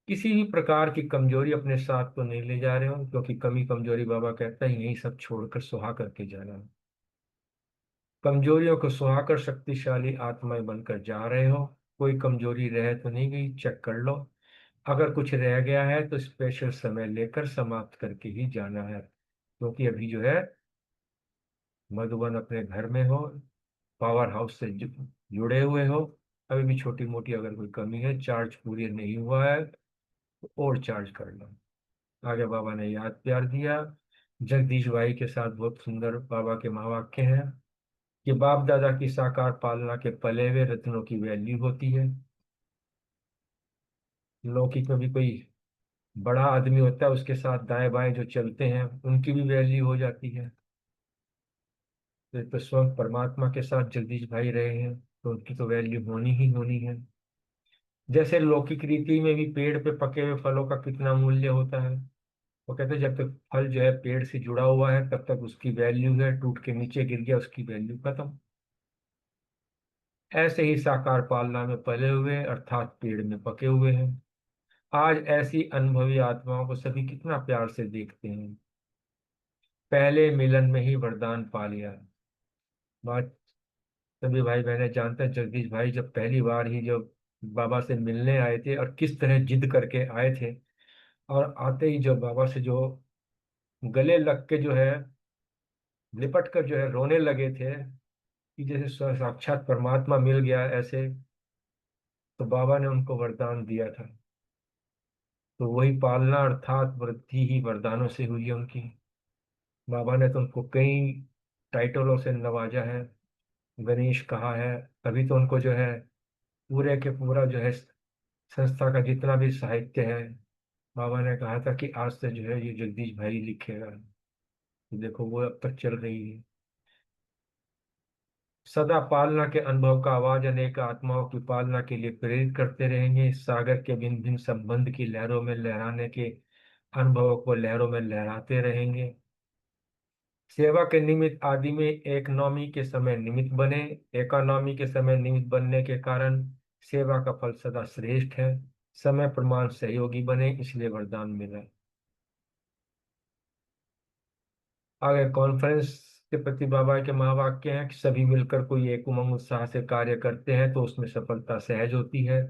किसी भी प्रकार की कमजोरी अपने साथ तो नहीं ले जा रहे हो, क्योंकि कमी कमजोरी बाबा कहता है यही सब छोड़कर सुहा करके जाना। कमजोरियों को सुहाकर शक्तिशाली आत्माएं बनकर जा रहे हो। कोई कमजोरी रह तो नहीं गई, चेक कर लो। अगर कुछ रह गया है तो स्पेशल समय लेकर समाप्त करके ही जाना है, क्योंकि अभी जो है मधुबन अपने घर में हो, पावर हाउस से जुड़े हुए हो। अभी भी छोटी मोटी अगर कोई कमी है, चार्ज पूरी नहीं हुआ है तो और चार्ज कर लो। आगे बाबा ने याद प्यार दिया। जगदीश भाई के साथ बहुत सुंदर बाबा के महावाक्य हैं कि बाप दादा की साकार पालना के पले हुए रत्नों की वैल्यू होती है। लौकिक में भी कोई बड़ा आदमी होता है, उसके साथ दाएं बाएं जो चलते हैं उनकी भी वैल्यू हो जाती है। तो स्वयं परमात्मा के साथ जगदीश भाई रहे हैं तो उनकी तो वैल्यू होनी ही होनी है। जैसे लौकिक रीति में भी पेड़ पे पके हुए फलों का कितना मूल्य होता है, वो कहते हैं जब तक फल जो है पेड़ से जुड़ा हुआ है तब तक उसकी वैल्यू है, टूट के नीचे गिर गया उसकी वैल्यू खत्म। ऐसे ही साकार पालना में पले हुए अर्थात पेड़ में पके हुए हैं। आज ऐसी अनुभवी आत्माओं को सभी कितना प्यार से देखते हैं। पहले मिलन में ही वरदान पा लिया। बात सभी भाई बहनें जानते हैं, जगदीश भाई जब पहली बार ही जब बाबा से मिलने आए थे और किस तरह जिद करके आए थे, और आते ही जो बाबा से जो गले लग के जो है लिपट कर जो है रोने लगे थे कि जैसे साक्षात परमात्मा मिल गया ऐसे, तो बाबा ने उनको वरदान दिया था। तो वही पालना अर्थात वृद्धि ही वरदानों से हुई है उनकी। बाबा ने तो उनको कई टाइटलों से नवाजा है, गणेश कहा है। अभी तो उनको जो है पूरे के पूरा जो है संस्था का जितना भी साहित्य है, बाबा ने कहा था कि आज से जो है ये जगदीश भाई लिखेगा। तो देखो वो अब तक चल रही है। सदा पालना के अनुभव का आवाज अनेक आत्माओं की पालना के लिए प्रेरित करते रहेंगे। इस सागर के भिन्न भिन्न संबंध की लहरों में लहराने के अनुभवों को लहरों में लहराते रहेंगे। सेवा के निमित्त आदि में एक नौमी के समय निमित्त बने, एकानौमी के समय निमित्त बनने के कारण सेवा का फल सदा श्रेष्ठ है। समय प्रमाण सहयोगी बने, इसलिए वरदान मिला। आगे कॉन्फ्रेंस के प्रति बाबा के महावाक्य हैं कि सभी मिलकर कोई एक उमंग उत्साह से कार्य करते हैं तो उसमें सफलता सहज होती है।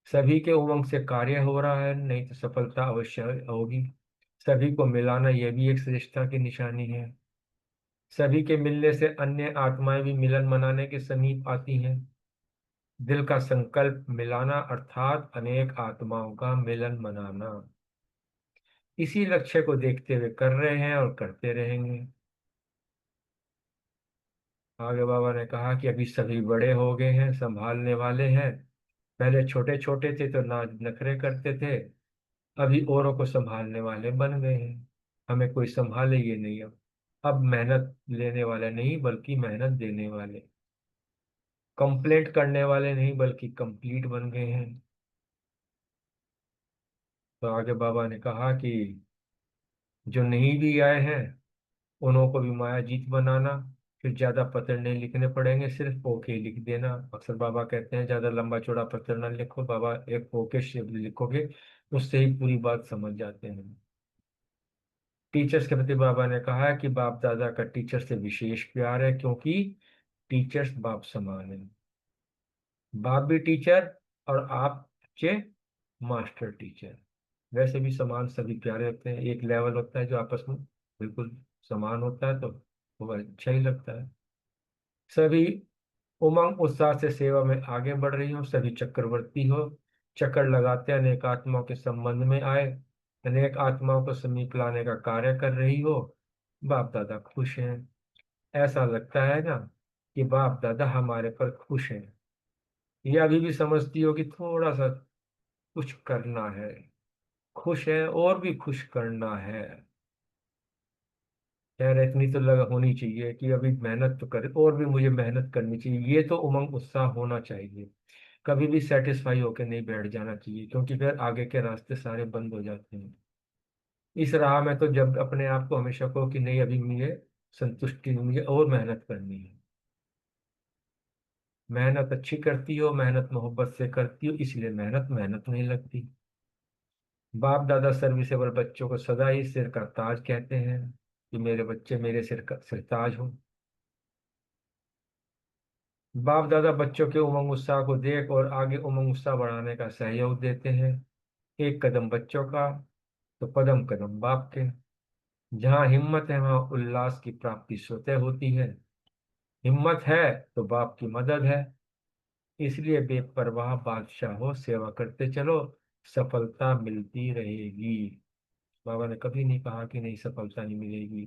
सभी के उमंग से कार्य हो रहा है, नहीं तो सफलता अवश्य होगी। सभी को मिलाना यह भी एक श्रेष्ठता की निशानी है। सभी के मिलने से अन्य आत्माएं भी मिलन मनाने के समीप आती हैं। दिल का संकल्प मिलाना अर्थात अनेक आत्माओं का मिलन मनाना, इसी लक्ष्य को देखते हुए कर रहे हैं और करते रहेंगे। आगे बाबा ने कहा कि अभी सभी बड़े हो गए हैं, संभालने वाले हैं। पहले छोटे छोटे थे तो नाज नखरे करते थे, अभी औरों को संभालने वाले बन गए हैं, हमें कोई संभाले ये नहीं। अब मेहनत लेने वाले नहीं बल्कि मेहनत देने वाले, कंप्लेंट करने वाले नहीं बल्कि कंप्लीट बन गए हैं। तो आगे बाबा ने कहा कि जो नहीं भी आए हैं उन्हों को भी माया जीत बनाना, फिर ज्यादा पत्र नहीं लिखने पड़ेंगे, सिर्फ ओके लिख देना। अक्सर बाबा कहते हैं ज्यादा लंबा चौड़ा पत्र ना लिखो, बाबा एक ओके शब्द लिखोगे उससे ही पूरी बात समझ जाते हैं। टीचर्स के प्रति बाबा ने कहा है कि बाप दादा का टीचर से विशेष प्यार है, क्योंकि टीचर्स बाप समान है। बाप भी टीचर और आप बच्चे मास्टर टीचर। वैसे भी समान सभी प्यारे होते हैं, एक लेवल होता है जो आपस में बिल्कुल समान होता है, तो वो अच्छा ही लगता है। सभी उमंग उत्साह से सेवा में आगे बढ़ रही हो, सभी चक्रवर्ती हो, चक्कर लगाते अनेक आत्माओं के संबंध में आए, अनेक आत्माओं को समीप लाने का कार्य कर रही हो। बाप दादा खुश हैं। ऐसा लगता है ना कि बाप दादा हमारे पर खुश हैं। ये अभी भी समझती हो कि थोड़ा सा कुछ करना है, खुश है और भी खुश करना है। यार इतनी तो लगा होनी चाहिए कि अभी मेहनत तो करे और भी मुझे मेहनत करनी चाहिए, ये तो उमंग उत्साह होना चाहिए। कभी भी सेटिस्फाई होकर नहीं बैठ जाना चाहिए, क्योंकि फिर आगे के रास्ते सारे बंद हो जाते हैं। इस राह में तो जब अपने आप को हमेशा कहो कि नहीं अभी मुझे संतुष्टि नहीं, मुझे और मेहनत करनी है। मेहनत अच्छी करती हो, मेहनत मोहब्बत से करती हो, इसलिए मेहनत मेहनत नहीं लगती। बाप दादा सर्विसेबल बच्चों को सदा ही सिर का ताज कहते हैं कि मेरे बच्चे मेरे सिर का सिरताज हो। बाप दादा बच्चों के उमंग उत्साह को देख और आगे उमंग उत्साह बढ़ाने का सहयोग देते हैं। एक कदम बच्चों का तो कदम कदम बाप के। जहाँ हिम्मत है वहाँ उल्लास की प्राप्ति स्वतः होती है। हिम्मत है तो बाप की मदद है। इसलिए बेपरवाह बादशाह हो, सेवा करते चलो, सफलता मिलती रहेगी। बाबा ने कभी नहीं कहा कि नहीं सफलता नहीं मिलेगी।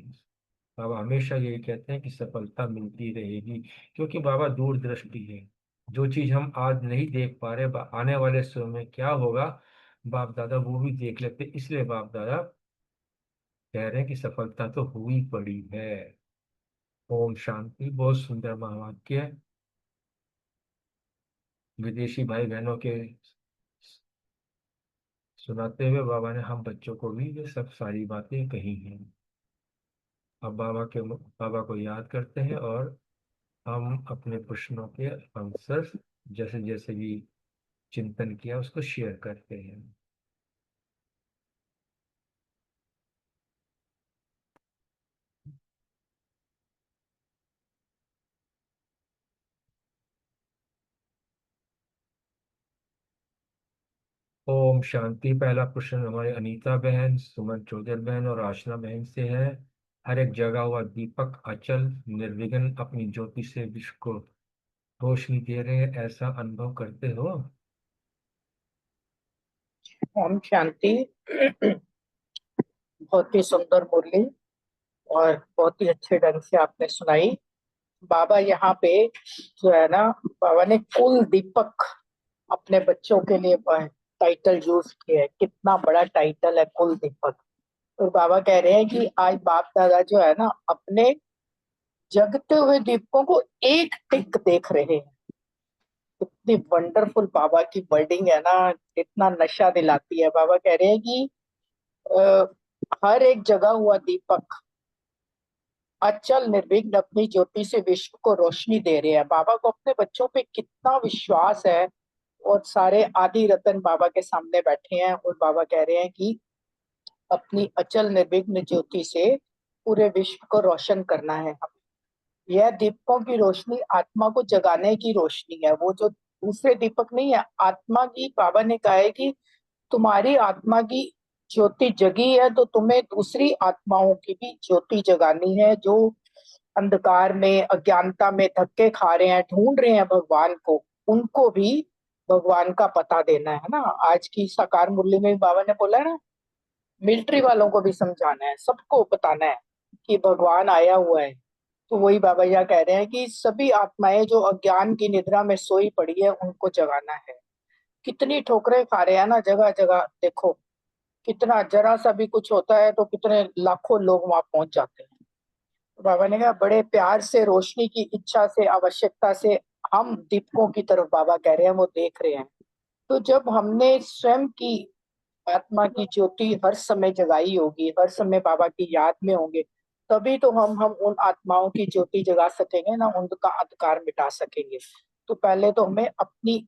बाबा हमेशा यही कहते हैं कि सफलता मिलती रहेगी, क्योंकि बाबा दूरदृष्टि है। जो चीज हम आज नहीं देख पा रहे, आने वाले समय में क्या होगा बाप दादा वो भी देख लेते, इसलिए बाप दादा कह रहे हैं कि सफलता तो हुई पड़ी है। ओम शांति। बहुत सुंदर महावाक्य है। विदेशी भाई बहनों के सुनाते हुए बाबा ने हम बच्चों को भी ये सब सारी बातें कही हैं। अब बाबा को याद करते हैं और हम अपने प्रश्नों के आंसर जैसे जैसे भी चिंतन किया उसको शेयर करते हैं। ओम शांति। पहला प्रश्न हमारे अनीता बहन, सुमन चौधरी बहन और आशना बहन से है। हर एक जगह हुआ दीपक अचल निर्विघ्न अपनी ज्योति से विश्व को रोशनी दे रहे हैं, ऐसा अनुभव करते हो? ओम शांति। बहुत ही सुंदर मुरली और बहुत ही अच्छे ढंग से आपने सुनाई। बाबा यहाँ पे जो है ना, बाबा ने कुल दीपक अपने बच्चों के लिए टाइटल यूज किया है। कितना बड़ा टाइटल है, कुल दीपक। और बाबा कह रहे हैं कि आज बाप दादा जो है ना अपने जगते हुए दीपकों को एक टिक देख रहे हैं। इतनी वंडरफुल बाबा की वर्डिंग है ना, इतना नशा दिलाती है। बाबा कह रहे हैं कि अ, हर एक जगह हुआ दीपक अचल निर्विघ्न अपनी ज्योति से विश्व को रोशनी दे रहे हैं। बाबा को अपने बच्चों पे कितना विश्वास है। और सारे आदि रतन बाबा के सामने बैठे हैं और बाबा कह रहे हैं कि अपनी अचल निर्विघ्न ज्योति से पूरे विश्व को रोशन करना है हमें। यह दीपकों की रोशनी आत्मा को जगाने की रोशनी है। वो जो दूसरे दीपक नहीं है, आत्मा की। बाबा ने कहा है कि तुम्हारी आत्मा की ज्योति जगी है तो तुम्हें दूसरी आत्माओं की भी ज्योति जगानी है, जो अंधकार में अज्ञानता में धक्के खा रहे हैं, ढूंढ रहे हैं भगवान को। उनको भी भगवान का पता देना है ना। आज की साकार मुरली में भी बाबा ने बोला है ना, मिलिट्री वालों को भी समझाना है, सबको बताना है कि भगवान आया हुआ है। तो वही बाबा यह कह रहे हैं कि सभी आत्माएं जो अज्ञान की निद्रा में सोई पड़ी है उनको जगाना है। कितनी ठोकरें खा रहे हैं ना, जगह जगह देखो। कितना जरा सा भी कुछ होता है तो कितने लाखों लोग वहां पहुंच जाते हैं। तो बाबा ने कहा बड़े प्यार से, रोशनी की इच्छा से, आवश्यकता से हम दीपकों की तरफ बाबा कह रहे हैं वो देख रहे हैं। तो जब हमने स्वयं की आत्मा की ज्योति हर समय जगाई होगी, हर समय बाबा की याद में होंगे, तभी तो हम उन आत्माओं की ज्योति जगा सकेंगे ना, उनका अंधकार मिटा सकेंगे। तो पहले तो हमें अपनी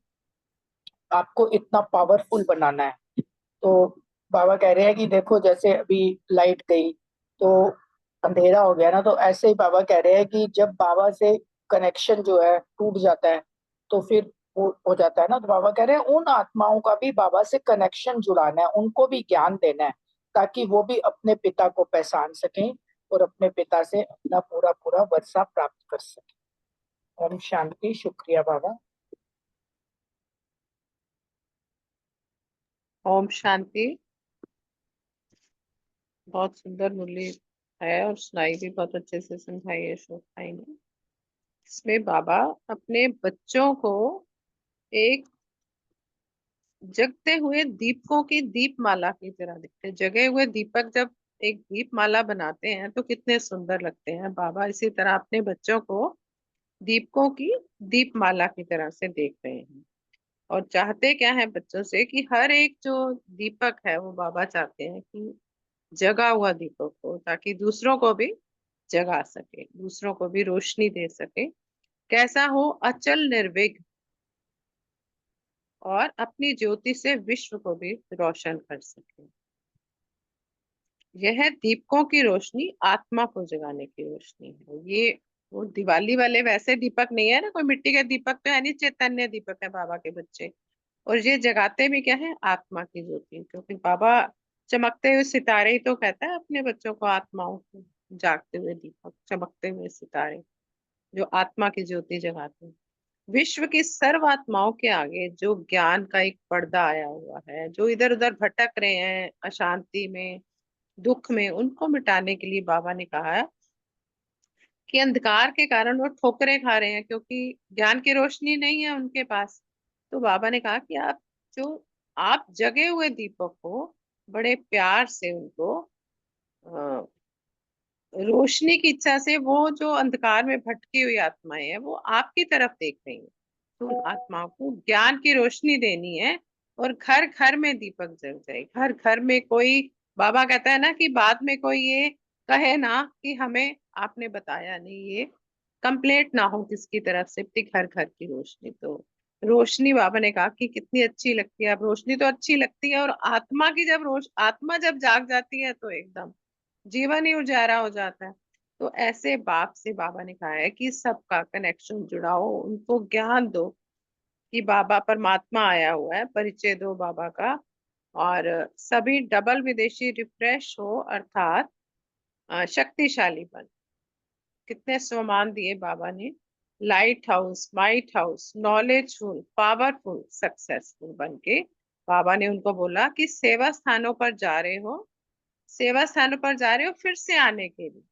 आपको इतना पावरफुल बनाना है। तो बाबा कह रहे हैं कि देखो जैसे अभी लाइट गई तो अंधेरा हो गया ना, तो ऐसे ही बाबा कह रहे हैं कि जब बाबा से कनेक्शन जो है टूट जाता है तो फिर वो हो जाता है ना। तो बाबा कह रहे हैं उन आत्माओं का भी बाबा से कनेक्शन जुड़ाना है, उनको भी ज्ञान देना है, ताकि वो भी अपने पिता को पहचान सकें और अपने पिता से अपना पूरा पूरा वर्षा प्राप्त कर सकें। ओम शांति। शुक्रिया बाबा। ओम शांति। बहुत सुंदर मुरली है और सुनाई भी बहुत अच्छे से समझाई है अशोक भाई ने। इसमें बाबा अपने बच्चों को एक जगते हुए दीपकों की दीपमाला की तरह दिखते हैं। जगे हुए दीपक जब एक दीपमाला बनाते हैं तो कितने सुंदर लगते हैं। बाबा इसी तरह अपने बच्चों को दीपकों की दीपमाला की तरह से देख रहे हैं और चाहते क्या है बच्चों से कि हर एक जो दीपक है वो बाबा चाहते हैं कि जगा हुआ दीपक हो, ताकि दूसरों को भी जगा सके, दूसरों को भी रोशनी दे सके। कैसा हो? अचल निर्विघ्न और अपनी ज्योति से विश्व को भी रोशन कर सके। यह दीपकों की रोशनी आत्मा को जगाने की रोशनी है। ये वो दिवाली वाले वैसे दीपक नहीं है ना, कोई मिट्टी के दीपक तो है नहीं, चैतन्य दीपक है बाबा के बच्चे। और ये जगाते भी क्या है? आत्मा की ज्योति। क्योंकि बाबा चमकते हुए सितारे ही तो कहता है अपने बच्चों को, आत्माओं को, जागते हुए दीपक, चमकते हुए सितारे जो आत्मा की ज्योति जगाते हैं। विश्व की सर्व आत्माओं के आगे जो ज्ञान का एक पर्दा आया हुआ है, जो इधर उधर भटक रहे हैं अशांति में, दुख में, उनको मिटाने के लिए बाबा ने कहा है कि अंधकार के कारण वो ठोकरें खा रहे हैं क्योंकि ज्ञान की रोशनी नहीं है उनके पास। तो बाबा ने कहा कि आप जगे हुए दीपक को बड़े प्यार से उनको अ, रोशनी की इच्छा से, वो जो अंधकार में भटकी हुई आत्माएं हैं वो आपकी तरफ देख रही हैं। तो उन आत्माओं को ज्ञान की रोशनी देनी है और घर घर में दीपक जल जाए। घर घर में कोई, बाबा कहता है ना कि बाद में कोई ये कहे ना कि हमें आपने बताया नहीं, ये कंप्लेंट ना हो किसकी तरफ से कि घर घर की रोशनी। तो रोशनी बाबा ने कहा कि कितनी अच्छी लगती है। अब रोशनी तो अच्छी लगती है और आत्मा की जब आत्मा जब जाग जाती है तो एकदम जीवन ही उजाला हो जाता है। तो ऐसे बाप से बाबा ने कहा है कि सबका कनेक्शन जुड़ाओ, उनको ज्ञान दो कि बाबा परमात्मा आया हुआ है, परिचय दो बाबा का। और सभी डबल विदेशी रिफ्रेश हो, अर्थात शक्तिशाली बन। कितने सम्मान दिए बाबा ने। Light house, might house, knowledgeful, powerful, successful बन के बाबा ने उनको बोला कि सेवा स्थानों पर जा रहे हो, सेवा स्थानों पर जा रहे हो फिर से आने के लिए,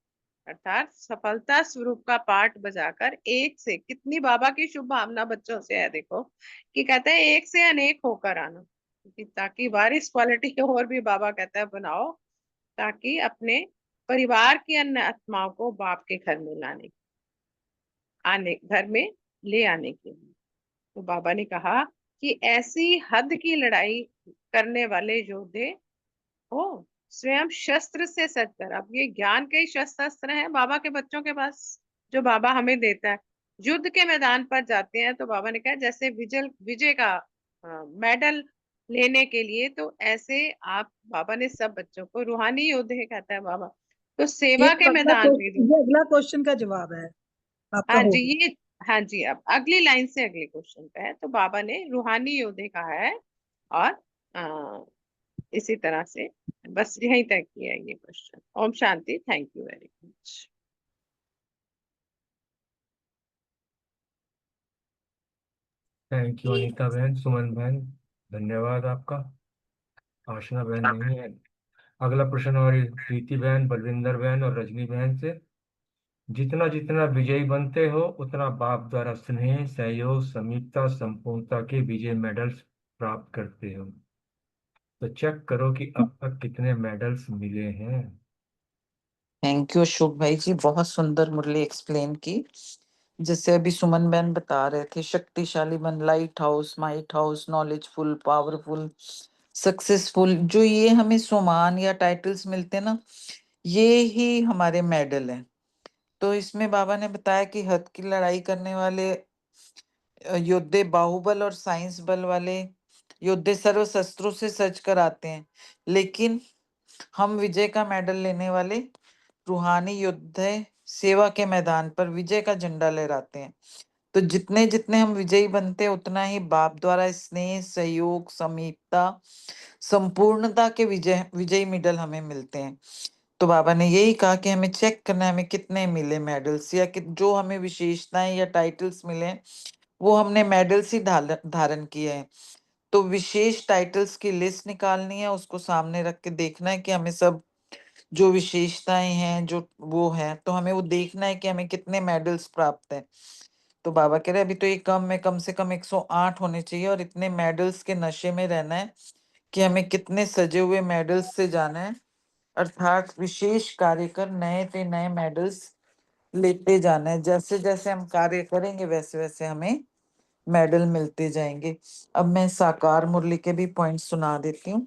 अर्थात सफलता स्वरूप का पाठ बजाकर एक से, कितनी बाबा की शुभ भावना बच्चों से है देखो, कि कहते हैं एक से अनेक होकर आना, कि ताकि वारिस क्वालिटी और भी बाबा कहता है बनाओ, ताकि अपने परिवार की अन्य आत्माओं को बाप के घर में आने घर में ले आने के लिए। तो बाबा ने कहा कि ऐसी हद की लड़ाई करने वाले योद्धे हो, स्वयं शस्त्र से सजकर। अब ये ज्ञान के ही शस्त्र हैं बाबा के बच्चों के पास, जो बाबा हमें देता है। युद्ध के मैदान पर जाते हैं तो बाबा ने कहा जैसे विजय विजय का मेडल लेने के लिए, तो ऐसे आप, बाबा ने सब बच्चों को रूहानी योद्धे कहता है बाबा, तो ये सेवा के मैदान में जो, अगला क्वेश्चन का जवाब है आपका हाँ हो जी गया। ये, हाँ जी अब अगली लाइन से अगले क्वेश्चन पे है। तो बाबा ने रूहानी योद्धे कहा है और इसी तरह से बस यहीं तक किया है ये क्वेश्चन। ओम शांति। Thank you very much. Thank you Anita बहन, सुमन बहन, धन्यवाद आपका। आशना बहन नहीं है। अगला प्रश्न हमारी प्रीति बहन, बलविंदर बहन और रजनी बहन से। जितना जितना विजयी बनते हो उतना बाप द्वारा स्नेह, सहयोग, समीपता, संपूर्णता के विजय मेडल्स प्राप्त करते हो। तो चेक करो कि अब तक कितने मेडल्स मिले हैं। थैंक यू अशोक भाई जी, बहुत सुंदर मुरली एक्सप्लेन की। जैसे अभी सुमन बहन बता रहे थे, शक्तिशाली मन, light house, might house, knowledgeful, powerful, successful, जो ये हमें सम्मान या टाइटल्स मिलते हैं ना, ये ही हमारे मेडल हैं। तो इसमें बाबा ने बताया कि हद की लड़ाई करने वाले योद्धे बाहुबल और साइंस बल वाले योद्धे सर्व शस्त्रों से सज कर आते हैं, लेकिन हम विजय का मेडल लेने वाले रूहानी योद्धे सेवा के मैदान पर विजय का झंडा लहराते हैं। तो जितने जितने हम विजयी बनते हैं, उतना ही बाप द्वारा स्नेह, सहयोग, समीपता, संपूर्णता के विजयी मेडल हमें मिलते हैं। तो बाबा ने यही कहा कि हमें चेक करना है हमें कितने मिले मेडल्स, या कि जो हमें विशेषताएं या टाइटल्स मिले वो हमने मेडल्स ही धारण किए हैं। तो विशेष टाइटल्स की लिस्ट निकालनी है, उसको सामने रख के देखना है कि हमें सब जो विशेषताएं हैं जो वो है, तो हमें वो देखना है कि हमें कितने मेडल्स प्राप्त हैं। तो बाबा कह रहे अभी तो ये कम से कम 108 होने चाहिए, और इतने मेडल्स के नशे में रहना है कि हमें कितने सजे हुए मेडल्स से जाना है, अर्थात विशेष कार्य कर नए से नए मेडल्स लेते जाना है। जैसे जैसे हम कार्य करेंगे वैसे वैसे हमें मेडल मिलते जाएंगे। अब मैं साकार मुरली के भी पॉइंट सुना देती हूँ।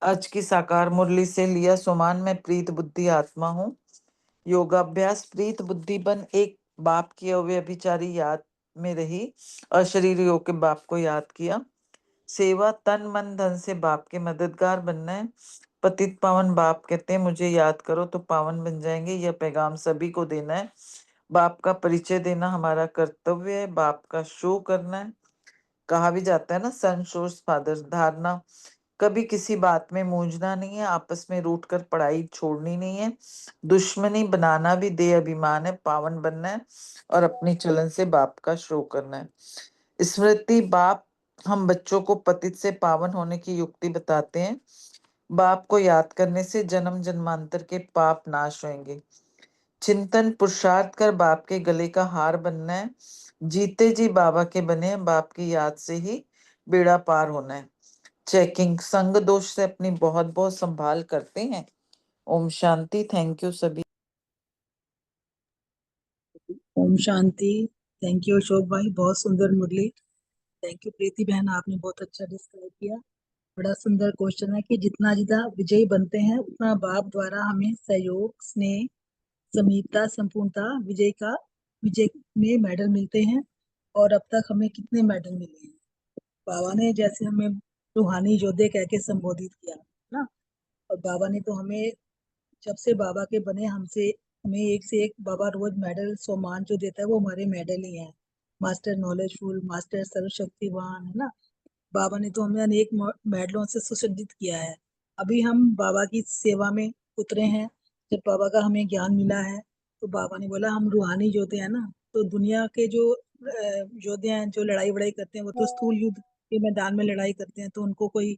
आज की साकार मुरली से लिया सुमान, मैं प्रीत बुद्धि आत्मा हूँ। योगाभ्यास, प्रीत बुद्धि बन एक बाप की अव्यभिचारी याद में रही, अशरीर योग के बाप को याद किया। सेवा, तन मन धन से बाप के मददगार बनना है। पतित पावन बाप कहते हैं मुझे याद करो तो पावन बन जाएंगे, यह पैगाम सभी को देना है। बाप का परिचय देना हमारा कर्तव्य है, बाप का शो करना है। कहा भी जाता है ना, सन शोज फादर। धारणा, कभी किसी बात में मूंझना नहीं है, आपस में रूठ कर पढ़ाई छोड़नी नहीं है, दुश्मनी बनाना भी दे अभिमान है, पावन बनना है और अपनी चलन से बाप का शो करना है। स्मृति, बाप हम बच्चों को पतित से पावन होने की युक्ति बताते हैं। बाप को याद करने से जन्म जन्मांतर के पाप नाश होंगे। चिंतन, पुरुषार्थ कर बाप के गले का हार बनना है। जीते जी बाबा के बने, बाप की याद से ही बेड़ा पार होना है। चेकिंग, संग दोष से अपनी बहुत बहुत संभाल करते हैं। ओम शांति। थैंक यू सभी। ओम शांति। थैंक यू अशोक भाई, बहुत सुंदर मुरली। थैंक यू प्रीति बहन, आपने बहुत अच्छा डिस्क्राइब किया। बड़ा सुंदर क्वेश्चन है कि जितना जितना विजयी बनते हैं उतना बाप द्वारा हमें सहयोग, स्नेह, समीपता, संपूर्णता, विजय में मेडल मिलते हैं। और अब तक हमें कितने मेडल मिले हैं? बाबा ने जैसे हमें रूहानी योद्धे कह के संबोधित किया ना, और बाबा ने तो हमें जब से बाबा के बने हमें एक से एक बाबा रोज मेडल सम्मान जो देता है वो हमारे मेडल ही है। मास्टर नॉलेजफुल, मास्टर सर्वशक्तिवान, है ना। बाबा ने तो हमें अनेक मेडलों से सुसज्जित किया है। अभी हम बाबा की सेवा में उतरे हैं। जब बाबा का हमें ज्ञान मिला है तो बाबा ने बोला हम रूहानी योद्धे हैं ना। तो दुनिया के जो योद्धे हैं जो लड़ाई वड़ाई करते हैं वो तो स्थूल युद्ध के मैदान में लड़ाई करते हैं, तो उनको कोई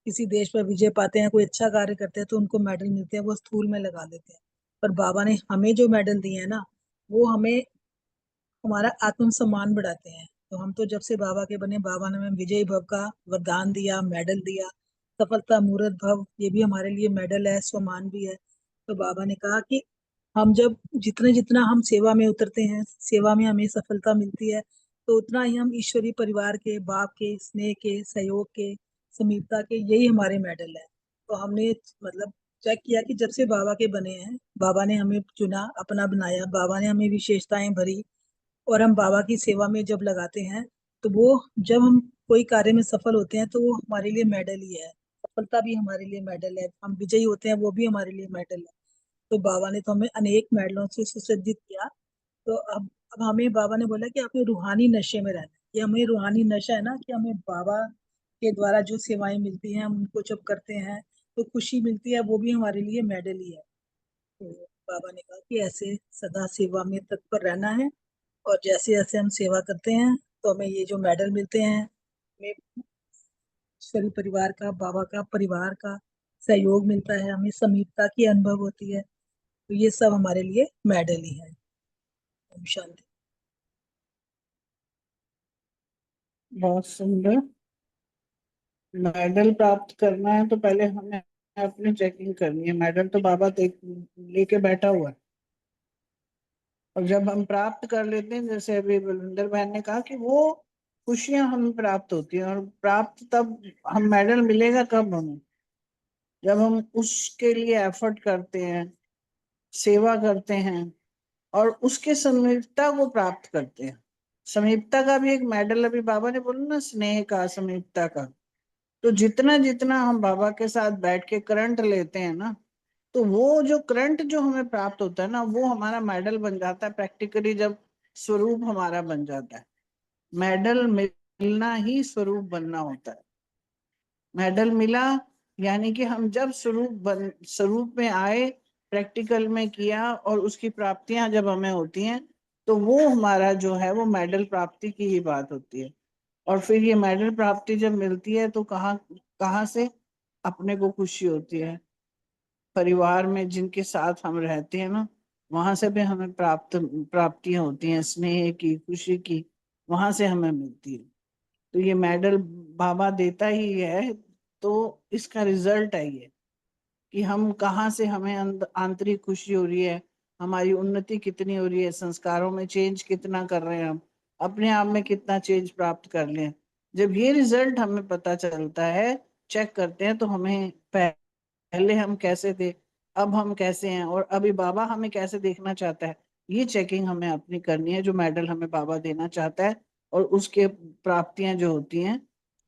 किसी देश पर विजय पाते हैं, कोई अच्छा कार्य करते हैं तो उनको मेडल मिलते हैं, वो स्थूल में लगा देते हैं। पर बाबा ने हमें जो मेडल दिए हैं ना, वो हमें हमारा आत्म सम्मान बढ़ाते हैं। तो हम तो जब से बाबा के बने, बाबा ने हमें विजयी भव का वरदान दिया, मेडल दिया। सफलता मूर्त भव, ये भी हमारे लिए मेडल है, सम्मान भी है। तो बाबा ने कहा कि हम जब जितने जितना हम सेवा में उतरते हैं, सेवा में हमें सफलता मिलती है, तो उतना ही हम ईश्वरीय परिवार के, बाप के स्नेह के, सहयोग के, समीपता के, यही हमारे मेडल है। तो हमने मतलब चेक किया कि जब से बाबा के बने हैं, बाबा ने हमें चुना, अपना बनाया, बाबा ने हमें विशेषताएं भरी, और हम बाबा की सेवा में जब लगाते हैं तो वो जब हम कोई कार्य में सफल होते हैं तो वो हमारे लिए मेडल ही है। सफलता भी हमारे लिए मेडल है, हम विजयी होते हैं वो भी हमारे लिए मेडल है। तो बाबा ने तो हमें अनेक मेडलों से सुसज्जित किया। तो अब हमें बाबा ने बोला कि आपने रूहानी नशे में रहना है। ये हमें रूहानी नशा है ना, कि हमें बाबा के द्वारा जो सेवाएं मिलती हैं हम उनको जब करते हैं तो खुशी मिलती है, वो भी हमारे लिए मेडल ही है। तो बाबा ने कहा कि ऐसे सदा सेवा में तत्पर रहना है, और जैसे जैसे हम सेवा करते हैं तो हमें ये जो मेडल मिलते हैं, हमें सभी परिवार का, बाबा का परिवार का सहयोग मिलता है, हमें समीपता की अनुभव होती है। तो ये सब हमारे लिए मेडल ही है। ओम शांति। बहुत सुंदर। मेडल प्राप्त करना है तो पहले हमें अपनी चेकिंग करनी है। मेडल तो बाबा लेके बैठा हुआ है, और जब हम प्राप्त कर लेते हैं, जैसे अभी बलविंदर बहन ने कहा कि वो खुशियां हमें प्राप्त होती हैं, और प्राप्त तब हम मेडल मिलेगा कब हमें, जब हम उसके लिए एफर्ट करते हैं, सेवा करते हैं और उसके समीपता को प्राप्त करते हैं। समीपता का भी एक मेडल अभी बाबा ने बोला ना, स्नेह का, समीपता का। तो जितना जितना हम बाबा के साथ बैठ के करंट लेते हैं ना, तो वो जो करंट जो हमें प्राप्त होता है ना, वो हमारा मेडल बन जाता है प्रैक्टिकली, जब स्वरूप हमारा बन जाता है। मेडल मिलना ही स्वरूप बनना होता है। मेडल मिला यानी कि हम जब स्वरूप में आए, प्रैक्टिकल में किया, और उसकी प्राप्तियां जब हमें होती हैं, तो वो हमारा जो है वो मेडल प्राप्ति की ही बात होती है। और फिर ये मेडल प्राप्ति जब मिलती है तो कहाँ कहाँ से अपने को खुशी होती है, परिवार में जिनके साथ हम रहते हैं ना, वहां से भी हमें प्राप्तियां होती हैं, स्नेह की, खुशी की, वहां से हमें मिलती है। तो ये मेडल बाबा देता ही है, तो इसका रिजल्ट है ये कि हम कहाँ से, हमें आंतरिक खुशी हो रही है, हमारी उन्नति कितनी हो रही है, संस्कारों में चेंज कितना कर रहे हैं हम, अपने आप में कितना चेंज प्राप्त कर लें। जब ये रिजल्ट हमें पता चलता है, चेक करते हैं, तो हमें पहले हम कैसे थे, अब हम कैसे हैं, और अभी बाबा हमें कैसे देखना चाहता है, ये चेकिंग हमें अपनी करनी है, जो मेडल हमें बाबा देना चाहता है और उसके प्राप्तियां जो होती हैं।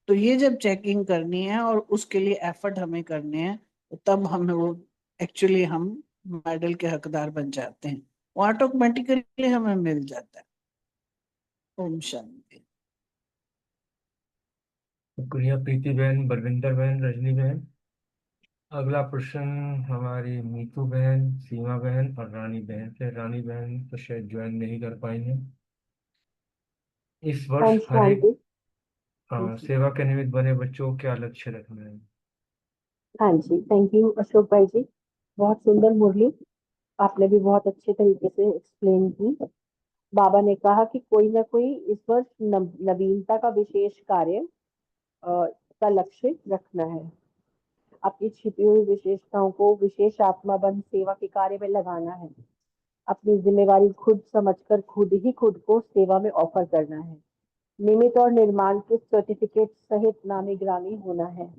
तो ये जब चेकिंग करनी है और उसके लिए एफर्ट हमें करने हैं, तो तब हमें वो एक्चुअली हम मेडल के हकदार बन जाते हैं, वो ऑटोमेटिकली हमें मिल जाता है। ओम शांति। शुक्रिया प्रीति बहन, बलविंदर बहन, रजनी बहन। अगला प्रश्न हमारी मीतू बहन, सीमा बहन और रानी बहन से। रानी बहन तो शायद ज्वाइन नहीं कर पाई हैं। इस वर्ष ओम हर एक शांति। सेवा के निमित्त बने बच्चों को क्या लक्ष्य रखना है? हाँ जी, थैंक यू अशोक भाई जी, बहुत सुंदर मुरली आपने भी बहुत अच्छे तरीके से एक्सप्लेन की। बाबा ने कहा कि कोई ना कोई इस वर्ष नवीनता का विशेष कार्य का लक्ष्य रखना है, अपनी छिपी हुई विशेषताओं को विशेष आत्मा बन सेवा के कार्य में लगाना है, अपनी जिम्मेवारी खुद समझकर खुद ही खुद को सेवा में ऑफर करना है, निमित्त और निर्माण के सर्टिफिकेट सहित नामी ग्रामी होना है,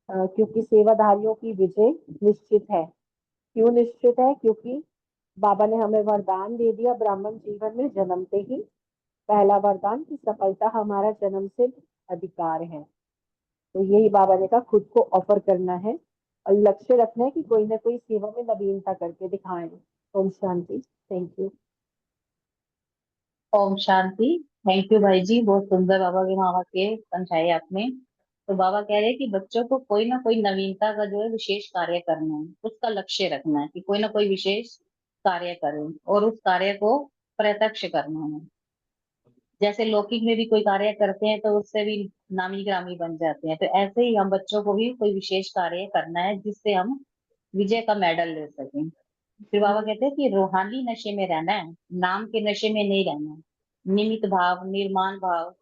क्योंकि सेवाधारियों की विजय निश्चित है। क्यों निश्चित है? क्योंकि बाबा ने हमें वरदान दे दिया ब्राह्मण जीवन में जन्मते ही। पहला वरदान की सफलता हमारा जन्म सिद्ध अधिकार है। तो यही बाबा ने कहा, खुद को ऑफर करना है और लक्ष्य रखना है कि कोई ना कोई सेवा में नवीनता करके दिखाएं। ओम शांति। Thank you. ओम शांति। थैंक यू भाई जी, बहुत सुंदर बाबा के वहाँ के समझाए आपने। तो बाबा कह रहे हैं कि बच्चों को कोई ना कोई नवीनता का जो है विशेष कार्य करना है, उसका लक्ष्य रखना है कि कोई ना कोई विशेष कार्य करें और उस कार्य को प्रत्यक्ष करना है। जैसे लौकिक में भी कोई कार्य करते हैं तो उससे भी नामी ग्रामी बन जाते हैं, तो ऐसे ही हम बच्चों को भी कोई विशेष कार्य करना है जिससे हम विजय का मेडल ले सकें। फिर बाबा कहते हैं कि रूहानी नशे में रहना है, नाम के नशे में नहीं रहना है। निमित भाव, निर्माण भाव,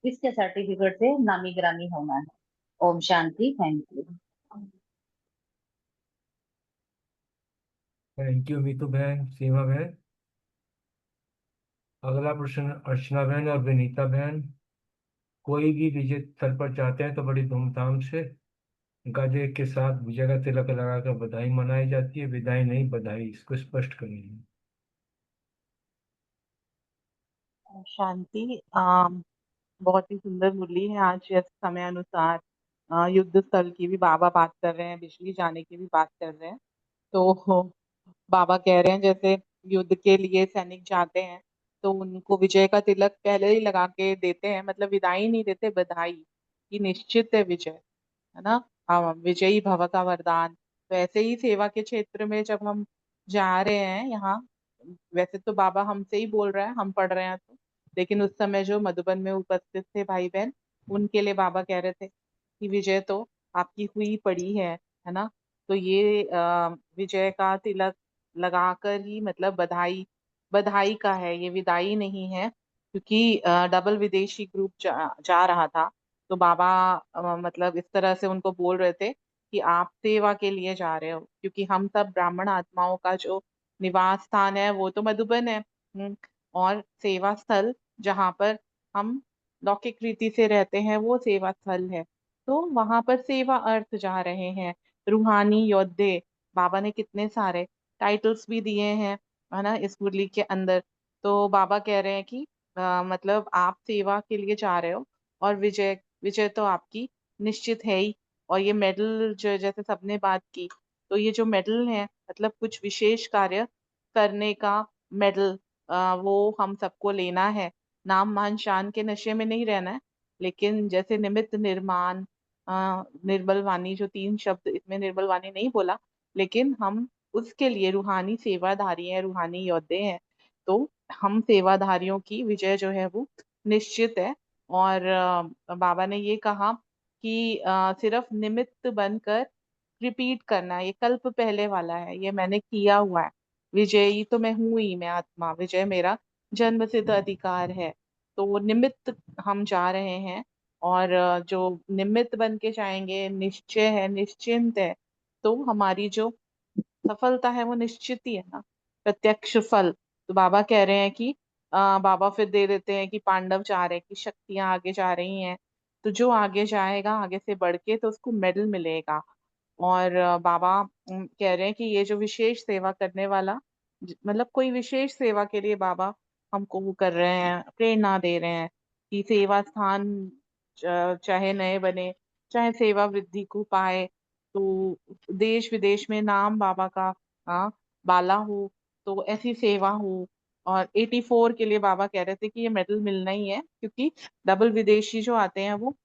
इसके सर्टिफिकेट से नामी ग्रामी होना है। ओम शांति। Thank you. Thank you Meetu बहन, सीमा बहन। अगला प्रश्न अर्चना बहन और विनीता बहन। कोई भी विजय स्थल पर जाते हैं तो बड़ी धूमधाम से गजे के साथ विजय का तिलक लगाकर बधाई मनाई जाती है। विदाई नहीं, बधाई, इसको स्पष्ट करिए। शांति। बहुत ही सुंदर मुरली है आज। जैसे समय अनुसार युद्ध स्थल की भी बाबा बात कर रहे हैं, बिजली जाने की भी बात कर रहे हैं। तो बाबा कह रहे हैं जैसे युद्ध के लिए सैनिक जाते हैं तो उनको विजय का तिलक पहले ही लगा के देते हैं, मतलब विदाई नहीं देते, बधाई कि निश्चित है विजय, है ना। हाँ, विजयी भव का वरदान। तो ऐसे ही सेवा के क्षेत्र में जब हम जा रहे हैं यहाँ, वैसे तो बाबा हमसे ही बोल रहा है, हम पढ़ रहे हैं तो, लेकिन उस समय जो मधुबन में उपस्थित थे भाई बहन, उनके लिए बाबा कह रहे थे कि विजय तो आपकी हुई पड़ी है ना। तो ये विजय का तिलक लगाकर ही, मतलब बधाई, बधाई का है ये, विदाई नहीं है। क्योंकि डबल विदेशी ग्रुप जा रहा था, तो बाबा मतलब इस तरह से उनको बोल रहे थे कि आप सेवा के लिए जा रहे हो, क्योंकि हम सब ब्राह्मण आत्माओं का जो निवास स्थान है वो तो मधुबन है। और सेवा स्थल जहाँ पर हम लौकिक रीति से रहते हैं वो सेवा स्थल है। तो वहां पर सेवा अर्थ जा रहे हैं। रूहानी योद्धे, बाबा ने कितने सारे टाइटल्स भी दिए हैं, है ना, इस मुरली के अंदर। तो बाबा कह रहे हैं कि मतलब आप सेवा के लिए जा रहे हो, और विजय विजय तो आपकी निश्चित है ही। और ये मेडल जो जैसे सबने बात की, तो ये जो मेडल है मतलब कुछ विशेष कार्य करने का मेडल, वो हम सबको लेना है। नाम मान शान के नशे में नहीं रहना है, लेकिन जैसे निमित्त निर्माण, निर्मल वाणी, जो 3 शब्द इसमें निर्मल वाणी नहीं बोला, लेकिन हम उसके लिए रूहानी सेवाधारी हैं, रूहानी योद्धे हैं। तो हम सेवाधारियों की विजय जो है वो निश्चित है। और बाबा ने ये कहा कि सिर्फ निमित्त बनकर रिपीट करना है, ये कल्प पहले वाला है, ये मैंने किया हुआ है। विजयी तो मैं हूं ही, मैं आत्मा, विजय मेरा जन्म सिद्ध अधिकार है। तो वो निमित्त हम जा रहे हैं, और जो निमित्त बन के जाएंगे, निश्चय है, निश्चिंत है, तो हमारी जो सफलता है वो निश्चित ही है ना, प्रत्यक्ष फल। तो बाबा कह रहे हैं कि बाबा फिर दे देते हैं कि पांडव चाह रहे हैं कि शक्तियां आगे जा रही हैं, तो जो आगे जाएगा आगे से बढ़ के तो उसको मेडल मिलेगा। और बाबा कह रहे हैं कि ये जो विशेष सेवा करने वाला, मतलब कोई विशेष सेवा के लिए बाबा हमको वो कर रहे हैं, प्रेरणा दे रहे हैं कि सेवा स्थान चाहे नए बने, चाहे सेवा वृद्धि को पाए, तो देश विदेश में नाम बाबा का बाला हो, तो ऐसी सेवा हो। और 84 के लिए बाबा कह रहे थे कि ये मेडल मिलना ही है, क्योंकि डबल विदेशी जो आते हैं वो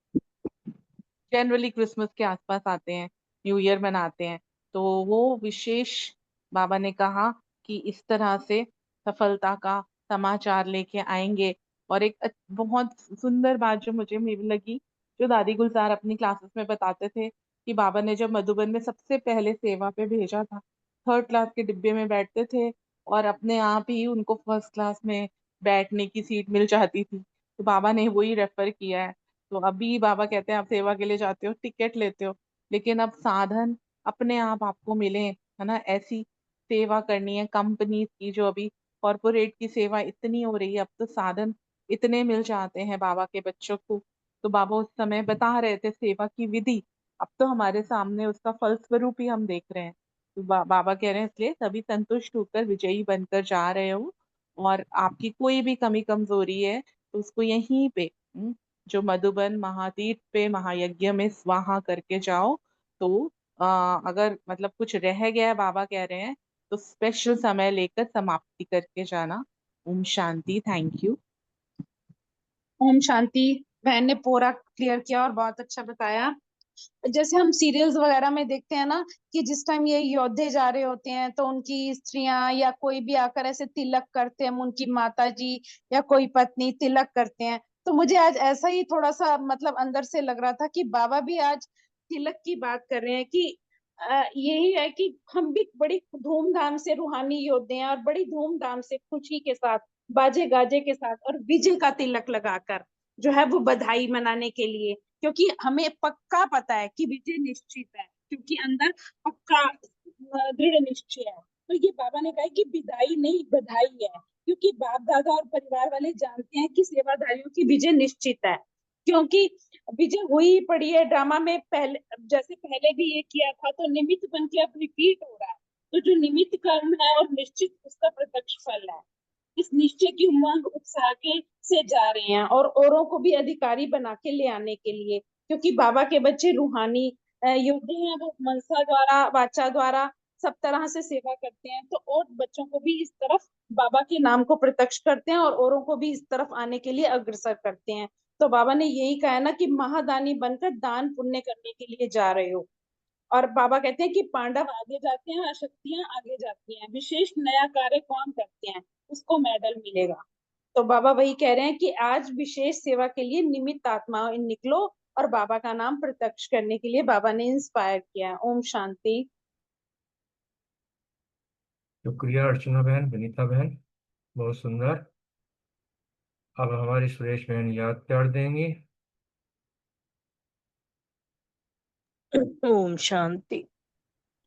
जनरली क्रिसमस के आसपास आते हैं, न्यू ईयर मनाते हैं। तो वो विशेष, बाबा ने कहा कि इस तरह से सफलता का समाचार लेके आएंगे। और एक बहुत सुंदर बात जो मुझे भी लगी, जो दादी गुलजार अपनी क्लासेस में बताते थे, कि बाबा ने जब मधुबन में सबसे पहले सेवा पे भेजा था, 3rd क्लास के डिब्बे में बैठते थे, और अपने आप ही उनको 1st क्लास में बैठने की सीट मिल जाती थी। तो बाबा ने वही रेफर किया है। तो अभी बाबा कहते हैं आप सेवा के लिए जाते हो, टिकट लेते हो, लेकिन अब साधन अपने आप आपको मिले, है ना, ऐसी सेवा करनी है। कंपनी की जो अभी कॉरपोरेट की सेवा इतनी हो रही है, अब तो साधन इतने मिल जाते हैं बाबा के बच्चों को। तो बाबा उस समय बता रहे थे सेवा की विधि, अब तो हमारे सामने उसका फल स्वरूप ही हम देख रहे हैं। तो बाबा कह रहे हैं इसलिए सभी संतुष्ट होकर विजयी बनकर जा रहे हो, और आपकी कोई भी कमी कमजोरी है तो उसको यहीं पे जो मधुबन महातीर्थ पे महायज्ञ में स्वाहा करके जाओ। तो अगर मतलब कुछ रह गया है, बाबा कह रहे हैं, तो स्पेशल समय लेकर समाप्ति करके जाना। ओम शांति। Thank you. ओम शांति। बहन ने पूरा क्लियर किया और बहुत अच्छा बताया। जैसे हम सीरियल्स वगैरह में देखते हैं ना, कि जिस टाइम ये योद्धे जा रहे होते हैं तो उनकी स्त्रियां या कोई भी आकर ऐसे तिलक करते हैं, उनकी माता जी या कोई पत्नी तिलक करते हैं। तो मुझे आज ऐसा ही थोड़ा सा मतलब अंदर से लग रहा था कि बाबा भी आज तिलक की बात कर रहे हैं, कि यही है कि हम भी बड़ी धूमधाम से रूहानी योद्धे हैं, और बड़ी धूमधाम से खुशी के साथ, बाजे गाजे के साथ, और विजय का तिलक लगाकर जो है वो बधाई मनाने के लिए, क्योंकि हमें पक्का पता है कि विजय निश्चित है, क्योंकि अंदर पक्का दृढ़ निश्चय है। तो ये बाबा ने कहा कि विदाई नहीं बधाई है, क्योंकि बाप दादा और परिवार वाले जानते हैं कि सेवाधारियों की विजय निश्चित है, क्योंकि विजय हुई पड़ी है। ड्रामा में पहले जैसे पहले भी ये किया था, तो निमित्त बन के अब रिपीट हो रहा है। तो जो निमित्त कर्म है और निश्चित उसका प्रत्यक्ष फल है। इस निश्चय की उमंग उत्साह के से जा रहे हैं, और औरों को भी अधिकारी बना के ले आने के लिए, क्योंकि बाबा के बच्चे रूहानी योद्धे हैं। वो मनसा द्वारा, वाचा द्वारा सब तरह से सेवा करते हैं, तो और बच्चों को भी इस तरफ बाबा के नाम को प्रत्यक्ष करते हैं, और औरों को भी इस तरफ आने के लिए अग्रसर करते हैं। तो बाबा ने यही कहा है ना कि महादानी बनकर दान पुण्य करने के लिए जा रहे हो। और बाबा कहते हैं कि पांडव आगे जाते हैं, शक्तियां आगे जाती हैं, विशेष नया कार्य कौन करते हैं उसको मेडल मिलेगा। तो बाबा वही कह रहे हैं कि आज विशेष सेवा के लिए निमित्त आत्मा निकलो, और बाबा का नाम प्रत्यक्ष करने के लिए बाबा ने इंस्पायर किया है। ओम शांति। शुक्रिया अर्चना बहन, विनीता बहन, बहुत सुंदर। अब हमारी सुरेश बहन याद कर देंगी। ओम शांति।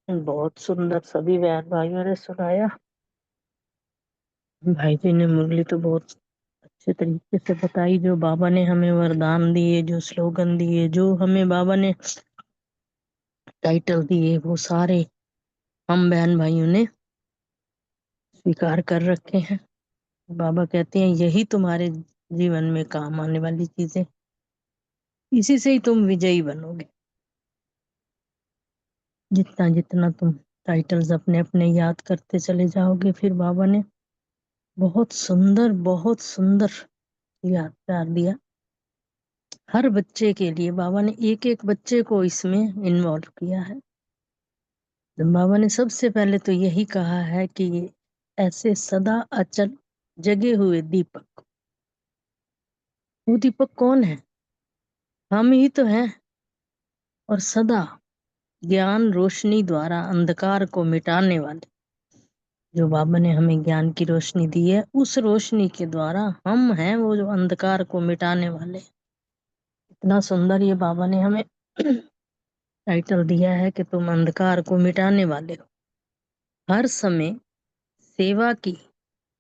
बहुत सुंदर सभी बहन भाइयों ने सुनाया। भाई जी ने मुरली तो बहुत अच्छे तरीके से बताई, जो बाबा ने हमें वरदान दिए, जो स्लोगन दिए, जो हमें बाबा ने टाइटल दिए, वो सारे हम बहन भाइयों ने स्वीकार कर रखे हैं। बाबा कहते हैं यही तुम्हारे जीवन में काम आने वाली चीजें, इसी से ही तुम विजयी बनोगे। जितना जितना तुम टाइटल्स अपने अपने याद करते चले जाओगे, फिर बाबा ने बहुत सुंदर याद प्यार दिया। हर बच्चे के लिए बाबा ने एक एक बच्चे को इसमें इन्वॉल्व किया है। तो बाबा ने सबसे पहले तो यही कहा है कि ये ऐसे सदा अचल जगे हुए दीपक। वो दीपक कौन है? हम ही तो हैं। और सदा ज्ञान रोशनी द्वारा अंधकार को मिटाने वाले, जो बाबा ने हमें ज्ञान की रोशनी दी है, उस रोशनी के द्वारा हम हैं वो जो अंधकार को मिटाने वाले। इतना सुंदर ये बाबा ने हमें टाइटल दिया है कि तुम अंधकार को मिटाने वाले हो। हर समय सेवा की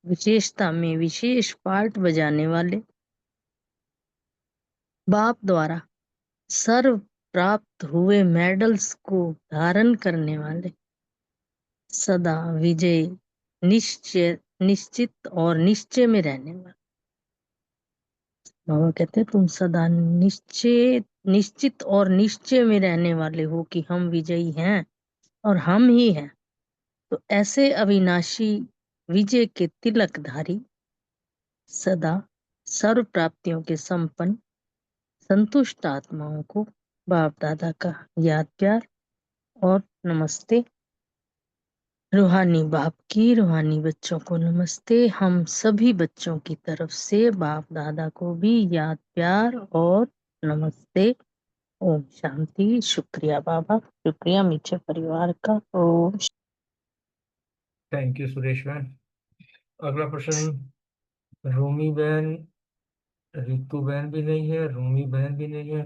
विशेषता में विशेष पार्ट बजाने वाले, बाप द्वारा सर्व प्राप्त हुए मेडल्स को धारण करने वाले, सदा विजय निश्चित और निश्चय में रहने वाले। बाबा कहते हैं तुम सदा निश्चित और निश्चय में रहने वाले हो कि हम विजयी हैं और हम ही हैं। तो ऐसे अविनाशी विजय के तिलकधारी, सदा सर्व प्राप्तियों के संपन्न संतुष्ट आत्माओं को बाप दादा का याद प्यार और नमस्ते। रूहानी बाप की रूहानी बच्चों को नमस्ते। हम सभी बच्चों की तरफ से बाप दादा को भी याद प्यार और नमस्ते। ओम शांति। शुक्रिया बाबा, शुक्रिया मीठे परिवार का। ओम थैंक यू सुरेश बहन। अगला प्रश्न रूमी बहन, रितु बहन भी नहीं है, रूमी बहन भी नहीं है,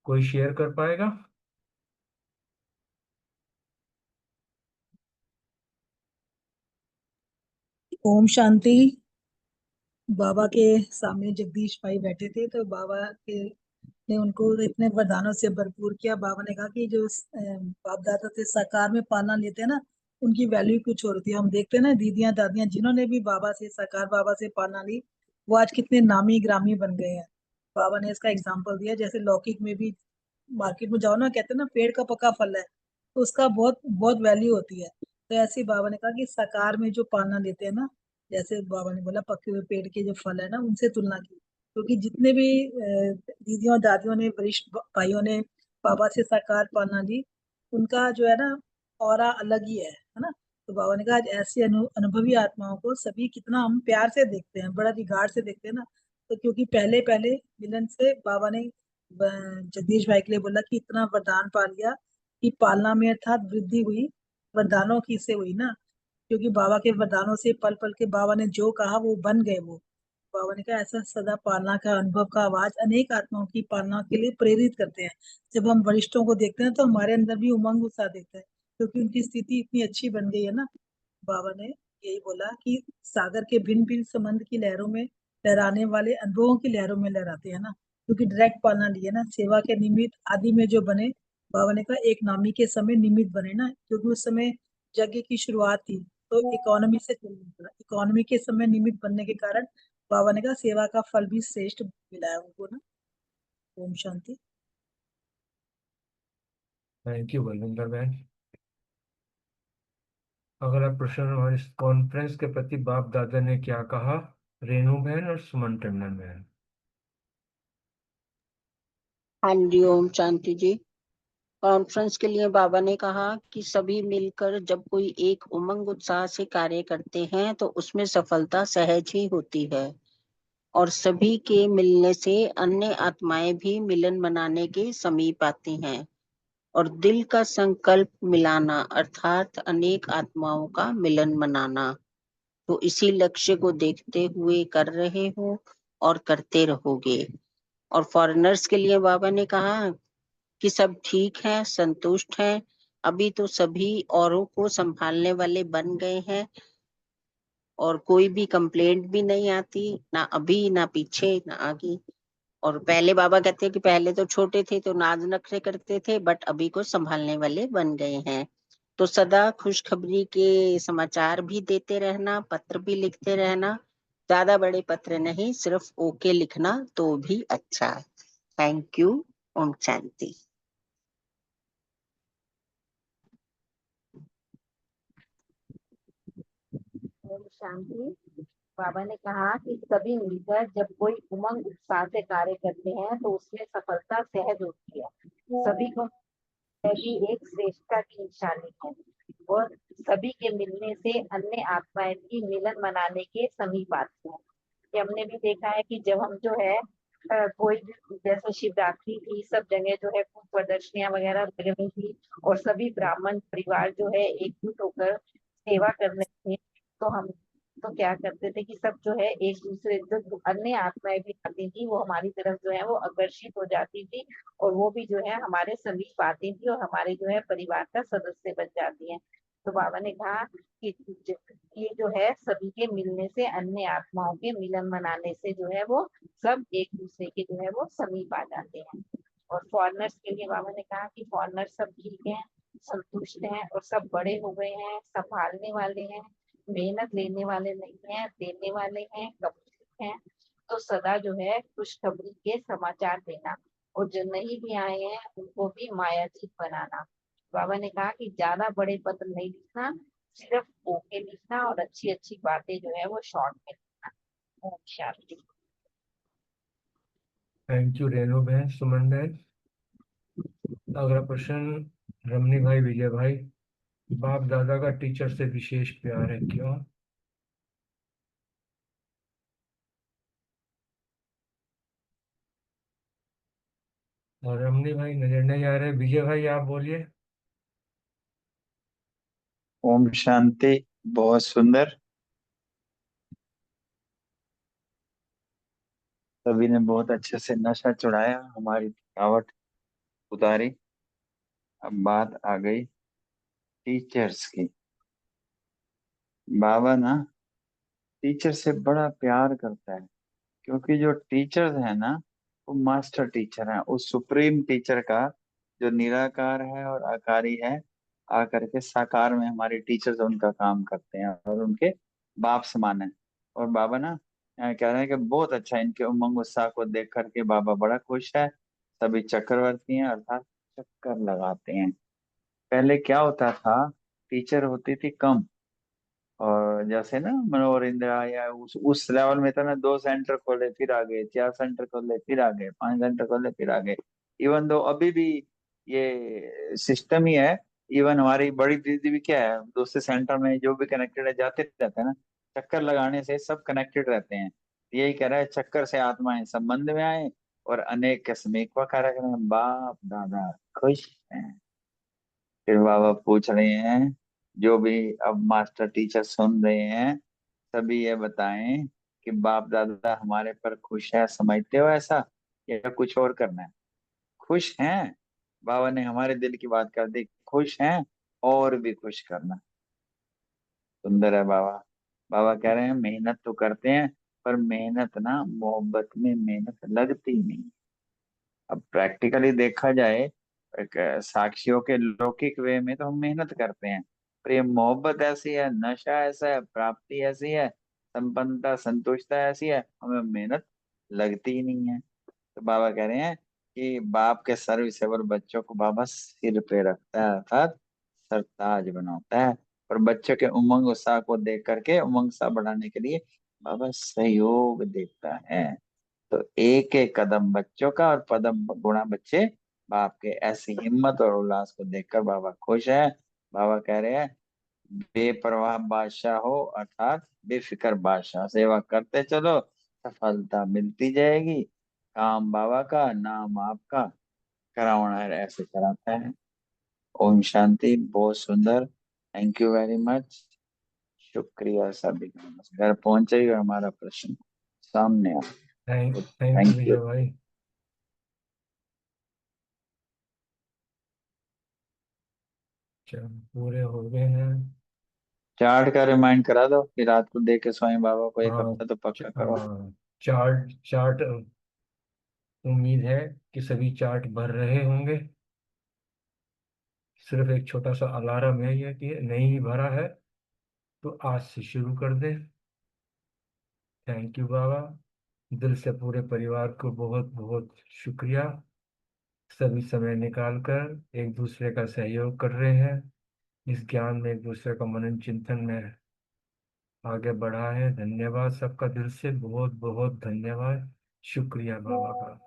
कोई शेयर कर पाएगा? ओम शांति। बाबा के सामने जगदीश भाई बैठे थे, तो बाबा के ने उनको इतने वरदानों से भरपूर किया। बाबा ने कहा कि जो बाप दादा से साकार में पालना लेते हैं ना, उनकी वैल्यू कुछ और होती है। हम देखते हैं ना, दीदियां दादियां जिन्होंने भी बाबा से साकार बाबा से पालना ली, वो आज कितने नामी ग्रामी बन गए हैं। बाबा ने इसका एग्जाम्पल दिया। जैसे लौकिक में भी मार्केट में जाओ ना, कहते हैं ना पेड़ का पका फल है, तो उसका बहुत बहुत वैल्यू होती है। तो ऐसे ही बाबा ने कहा कि साकार में जो पालना लेते हैं ना, जैसे बाबा ने बोला पके हुए पेड़ के जो फल है ना, उनसे तुलना की। क्योंकि जितने भी दीदियों दादियों ने, वरिष्ठ भाइयों ने बाबा से साकार पालना ली, उनका जो है ना ऑरा अलग ही है ना। तो बाबा ने कहा आज ऐसे अनुभवी आत्माओं को सभी कितना हम प्यार से देखते हैं, बड़ा रिगार्ड से देखते हैं ना। तो क्योंकि पहले पहले मिलन से बाबा ने जगदीश भाई के लिए बोला कि इतना वरदान पा लिया कि पालना में अर्थात वृद्धि हुई, वरदानों की से हुई ना। क्योंकि बाबा के वरदानों से पल पल के बाबा ने जो कहा वो बन गए। वो बाबा ने कहा ऐसा सदा पालना का अनुभव का आवाज अनेक आत्माओं की पालना के लिए प्रेरित करते हैं। जब हम वरिष्ठों को देखते हैं तो हमारे अंदर भी उमंग उत्साह देखता है, क्योंकि उनकी स्थिति इतनी अच्छी बन गई है ना। बाबा ने यही बोला कि सागर के भिन्न भिन्न संबंध की लहरों में लहराने वाले अनुभवों की लहरों में लहराते हैं ना, क्योंकि डायरेक्ट पालना लिए ना। सेवा के निमित्त आदि में जो बने, बाबा ने कहा एक नामी के समय निमित्त बने ना, क्योंकि उस समय यज्ञ की शुरुआत थी, तो इकोनॉमी से चलना पड़ा। इकोनॉमी के समय निमित्त बनने के कारण बाबा ने कहा सेवा का फल भी श्रेष्ठ मिला है उनको ना। ओम शांति। थैंक यू बलविंदर बहन। अगला प्रश्न हमारे इस कॉन्फ्रेंस के प्रति बाप दादा ने क्या कहा? रेणु बहन और सुमन टंडन बहन। हाँ जी, ओम शांति जी। कॉन्फ्रेंस के लिए बाबा ने कहा कि सभी मिलकर जब कोई एक उमंग उत्साह से कार्य करते हैं तो उसमें सफलता सहज ही होती है, और सभी के मिलने से अन्य आत्माएं भी मिलन मनाने के समीप आती हैं, और दिल का संकल्प मिलाना अर्थात अनेक आत्माओं का मिलन मनाना। तो इसी लक्ष्य को देखते हुए कर रहे हो और करते रहोगे। और फॉरेनर्स के लिए बाबा ने कहा कि सब ठीक है, संतुष्ट हैं। अभी तो सभी औरों को संभालने वाले बन गए हैं और कोई भी कंप्लेंट भी नहीं आती, ना अभी ना पीछे ना आगे। और पहले बाबा कहते हैं कि पहले तो छोटे थे तो नाज नखरे करते थे, बट अभी को संभालने वाले बन गए हैं। तो सदा खुशखबरी के समाचार भी देते रहना, पत्र भी लिखते रहना। ज्यादा बड़े पत्र नहीं, सिर्फ ओके लिखना तो भी अच्छा है। Thank you. ओम शांति। ओम शांति। बाबा ने कहा कि सभी मिलकर जब कोई उमंग उत्साह से कार्य करते हैं तो उसमें सफलता सहज होती है। सभी को है कि एक श्रेष्ठता की निशानी है और सभी के मिलने से अन्य आत्माएं की मिलन मनाने के समीप आती हैं। ये हमने भी देखा है कि जब हम जो है कोई भी जैसे शिवरात्रि थी, सब जगह जो है खूब प्रदर्शनियां वगैरह लग रही थी और सभी ब्राह्मण परिवार जो है एकजुट होकर सेवा कर रहे थे, तो हम तो क्या करते थे कि सब जो है एक दूसरे जो अन्य आत्माएं भी आती थी वो हमारी तरफ जो है वो आकर्षित हो जाती थी और वो भी जो है हमारे समीप आती थी और हमारे जो है परिवार का सदस्य बन जाती है। तो बाबा ने कहा कि ये जो है सभी के मिलने से, अन्य आत्माओं के मिलन मनाने से जो है वो सब एक दूसरे के जो है वो समीप आ जाते हैं। और फॉरेनर्स के लिए बाबा ने कहा कि फॉरेनर्स सब ठीक हैं, संतुष्ट हैं और सब बड़े हो गए हैं, संभालने वाले हैं, मेहनत लेने वाले नहीं हैं, देने वाले हैं, कपूर हैं। तो सदा जो है खुशखबरी के समाचार देना और जो नहीं भी आए हैं उनको भी मायाजीत बनाना। बाबा ने कहा कि ज्यादा बड़े पत्र नहीं लिखना, सिर्फ ओके लिखना और अच्छी अच्छी बातें जो है वो शॉर्ट में लिखना। ओम शांति। थैंक यू रेणु बहन, सुमन बहन। अगला प्रश्न रमनी भाई, विजय भाई। बाप दादा का टीचर से विशेष प्यार है, क्यों? और रमनी भाई नजर नहीं आ रहे। विजय भाई आप बोलिए। ओम शांति। बहुत सुंदर। सभी ने बहुत अच्छे से नशा चढ़ाया, हमारी थकावट उतारी। अब बात आ गई टीचर्स की। बाबा ना टीचर से बड़ा प्यार करता है, क्योंकि जो टीचर्स है ना वो मास्टर टीचर है। उस सुप्रीम टीचर का जो निराकार है और आकारी है, आकर के साकार में हमारे टीचर्स उनका काम करते हैं और उनके बाप समान है। और बाबा ना कह रहे हैं कि बहुत अच्छा है, इनके उमंग उत्साह को देख करके बाबा बड़ा खुश है। सभी चक्रवर्ती हैं, अर्थात चक्कर लगाते हैं। पहले क्या होता था, टीचर होती थी कम, और जैसे ना मनोहर इंदिरा या उस लेवल में था ना, 2 सेंटर खोले फिर आ गए, 4 सेंटर खोले फिर आ गए, 5 सेंटर खोले फिर आ गए। इवन दो अभी भी ये सिस्टम ही है। इवन हमारी बड़ी दीदी भी क्या है, दूसरे सेंटर में जो भी कनेक्टेड है जाते रहते हैं ना, चक्कर लगाने से सब कनेक्टेड रहते हैं। यही कह रहा है, चक्कर से आत्माएं संबंध में आए और अनेक किस्म का कार्यक्रम। बाप दादा खुश हैं। फिर बाबा पूछ रहे हैं, जो भी अब मास्टर टीचर सुन रहे हैं, सभी ये बताएं कि बाप दादा हमारे पर खुश है, समझते हो ऐसा, या कुछ और करना है? खुश हैं। बाबा ने हमारे दिल की बात कर दी, खुश हैं और भी खुश करना। सुंदर है बाबा। बाबा कह रहे हैं मेहनत तो करते हैं, पर मेहनत ना मोहब्बत में मेहनत लगती नहीं। अब प्रैक्टिकली देखा जाए, एक साक्षियों के लौकिक वे में तो हम मेहनत करते हैं, पर ये मोहब्बत ऐसी है, नशा ऐसा है, प्राप्ति ऐसी है, संपन्नता संतुष्टता ऐसी है, हमें मेहनत लगती ही नहीं है। तो बाबा कह रहे हैं कि बाप के सर्वसेवर बच्चों को बाबा सिर पे रखता है, अर्थात सरताज बनाता है। और बच्चों के उमंग उत्साह को देख करके उमंग उत्साह बढ़ाने के लिए बाबा सहयोग देता है। तो एक एक कदम बच्चों का और पदम गुणा बच्चे बाप के, ऐसी हिम्मत और उल्लास को देखकर बाबा खुश है। बाबा कह रहे हैं बेपरवाह बादशाह हो, अर्थात बेफिक्र बादशाह, सेवा करते चलो, सफलता मिलती जाएगी। काम बाबा का, नाम आपका, करावना है ऐसे कराता है। ओम शांति। बहुत सुंदर, थैंक यू वेरी मच। शुक्रिया सभी का। घर पहुंचे और हमारा प्रश्न सामने आ। Thank you thank you. Vijay भाई। चलो पूरे हो गए हैं। चार्ट का रिमाइंड करा दो कि रात को दे के सोएं बाबा को, एक हाँ हफ्ता तो पक्का करो। हाँ, चार्ट चार्ट उम्मीद है कि सभी चार्ट भर रहे होंगे। सिर्फ एक छोटा सा अलार्म है ये कि नहीं भरा है तो आज से शुरू कर दे। थैंक यू बाबा। दिल से पूरे परिवार को बहुत बहुत शुक्रिया। सभी समय निकाल कर एक दूसरे का सहयोग कर रहे हैं, इस ज्ञान में एक दूसरे का मनन चिंतन में आगे बढ़ा है। धन्यवाद सबका, दिल से बहुत बहुत धन्यवाद। शुक्रिया बाबा का।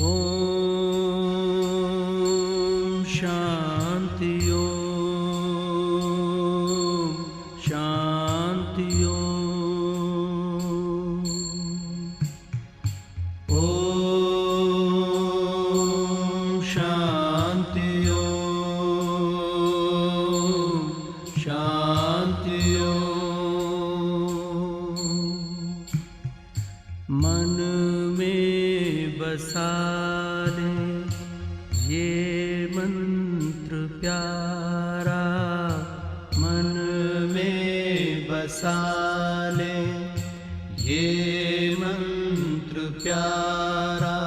ओम शांति ओम शांति ओम शांति ओम शांति मन में बसा ले ये मंत्र प्यारा, मन में बसा ले ये मंत्र प्यारा।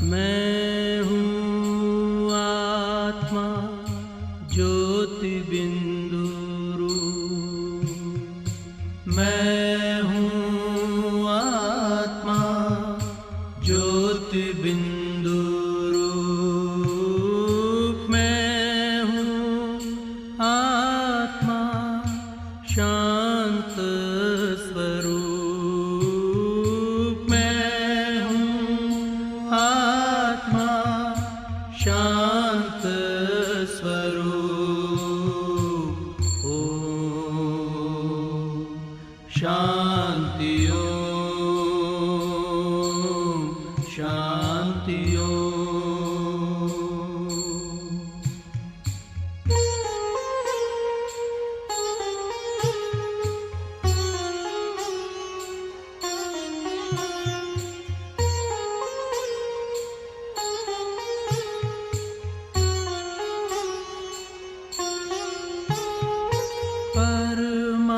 मैं हूँ आत्मा ज्योति बिंदु रूप, मैं हूँ आत्मा ज्योति बिंदु रूप, मैं हूँ आत्मा शांत स्वरूप, मैं हूँ आत्मा शांत स्वरूप। ओम शांति ओम शांति ओम।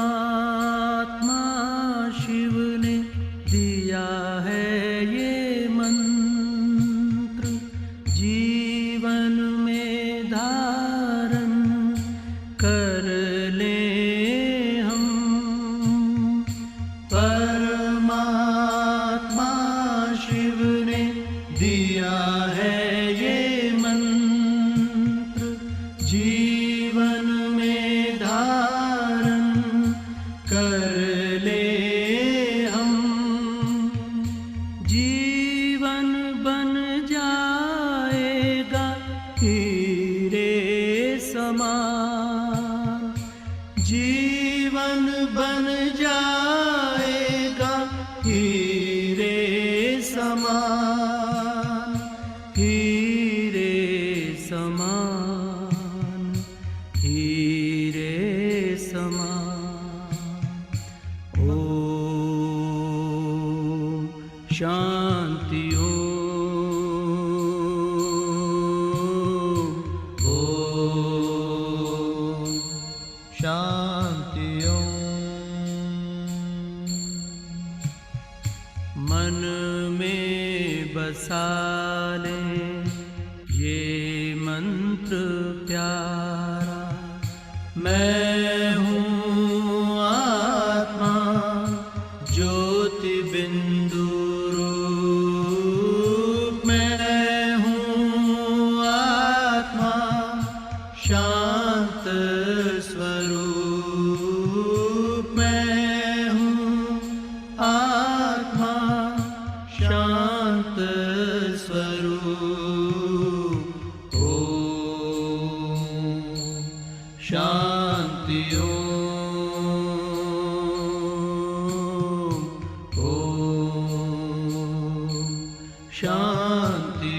परमात्मा शिव ने दिया है ये मंत्र, जीवन में धारण कर ले हम। परमात्मा शिव ने दिया है ये मंत्र, जीवन में धारण कर ले हम। जीवन बन जाएगा हीरे समान, जीवन बन जाएगा हीरे समान, हीरे समान, हीरे समान। ओम शांति ओम, ओम शांति ओम। मन में बसा ले ये मंत्र प्यारा। मैं हूँ आत्मा ज्योति बिंदु रूप, मैं हूँ आत्मा शांत स्वरूप, मैं हूँ आत्मा शांत स्वरूप। ओम शांति ओम शांति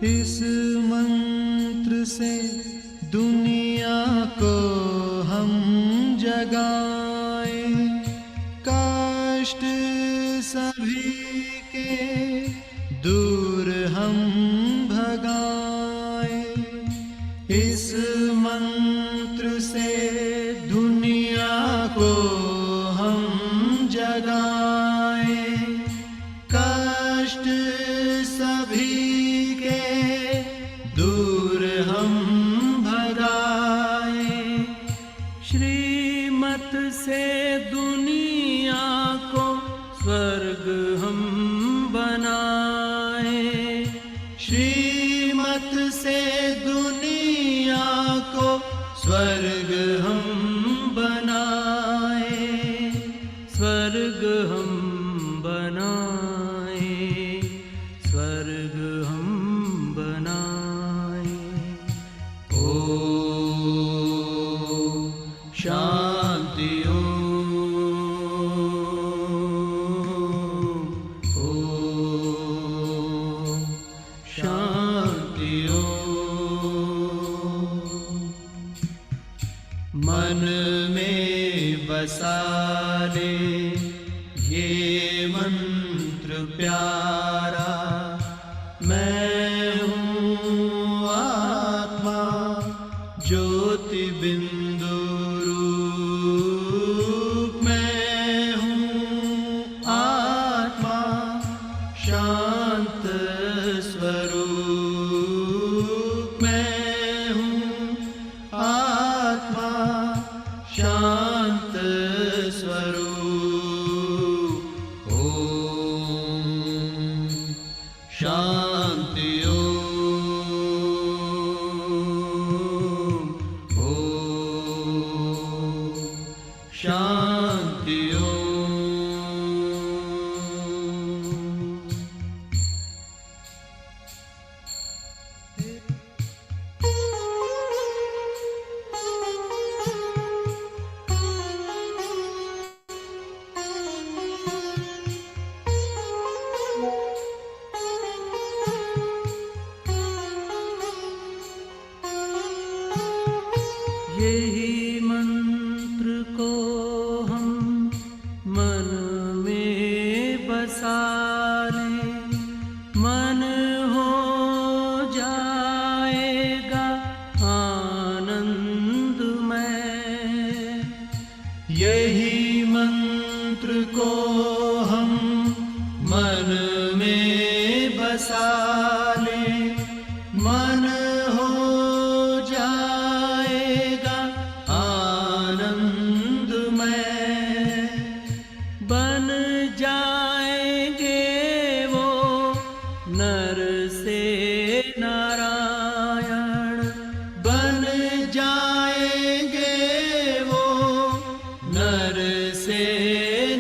इस मंत्र से दुनिया को हम जगाए, कष्ट सभी के दूर हम भगाए। इस मंत्र से दुनिया को हम जगाए, कष्ट सभी के दूर हम भगाए। श्रीमत से दुनिया को स्वर्ग हम बनाए, श्रीमत से दुनिया को स्वर्ग हम बनाए, स्वर्ग हम बनाए, स्वर्ग हम बनाए। ओम शांति ओम शांति मन में बसा ले ये मंत्र प्यारा। मैं हूँ आत्मा ज्योति बिंदु रूप, मैं हूँ आत्मा शांत स्वरूप, मैं हूँ आत्मा शांत स्वरूप। ओम शांति ओम शांति यही मंत्र को हम मन में बसा लें, मन हो जाएगा आनंदमय। यही मंत्र को हम मन में बसा लें, मन हो जाएगा आनंदमय। बन जाएंगे वो नर से नारायण, बन जाएंगे वो नर से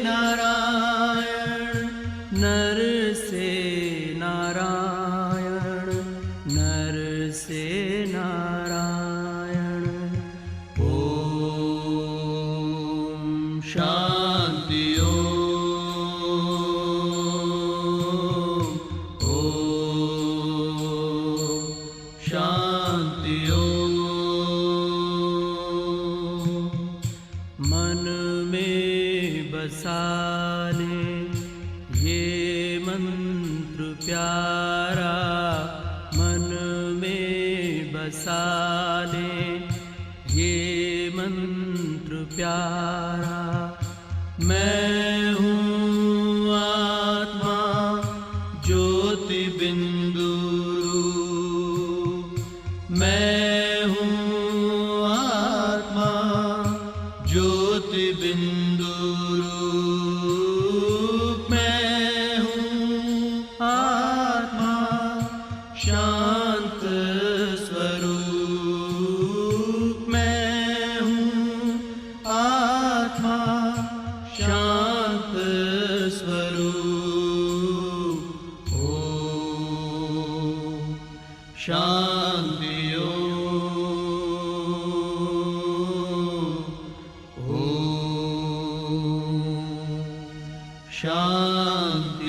नारायण, नर से नारायण, नर से नारायण। ओम शांति ओम शांति मन में बसा ले ये मंत्र प्यारा, मन बसा ले ये मंत्र प्यारा। मैं हूँ आत्मा ज्योति बिंदु रूप, मैं हूँ आत्मा ज्योति बिंदु रूप, मैं हूँ आत्मा शांत स्वरूप, मैं हूँ आत्मा शांत स्वरूप। ओम शांति ओम शांति।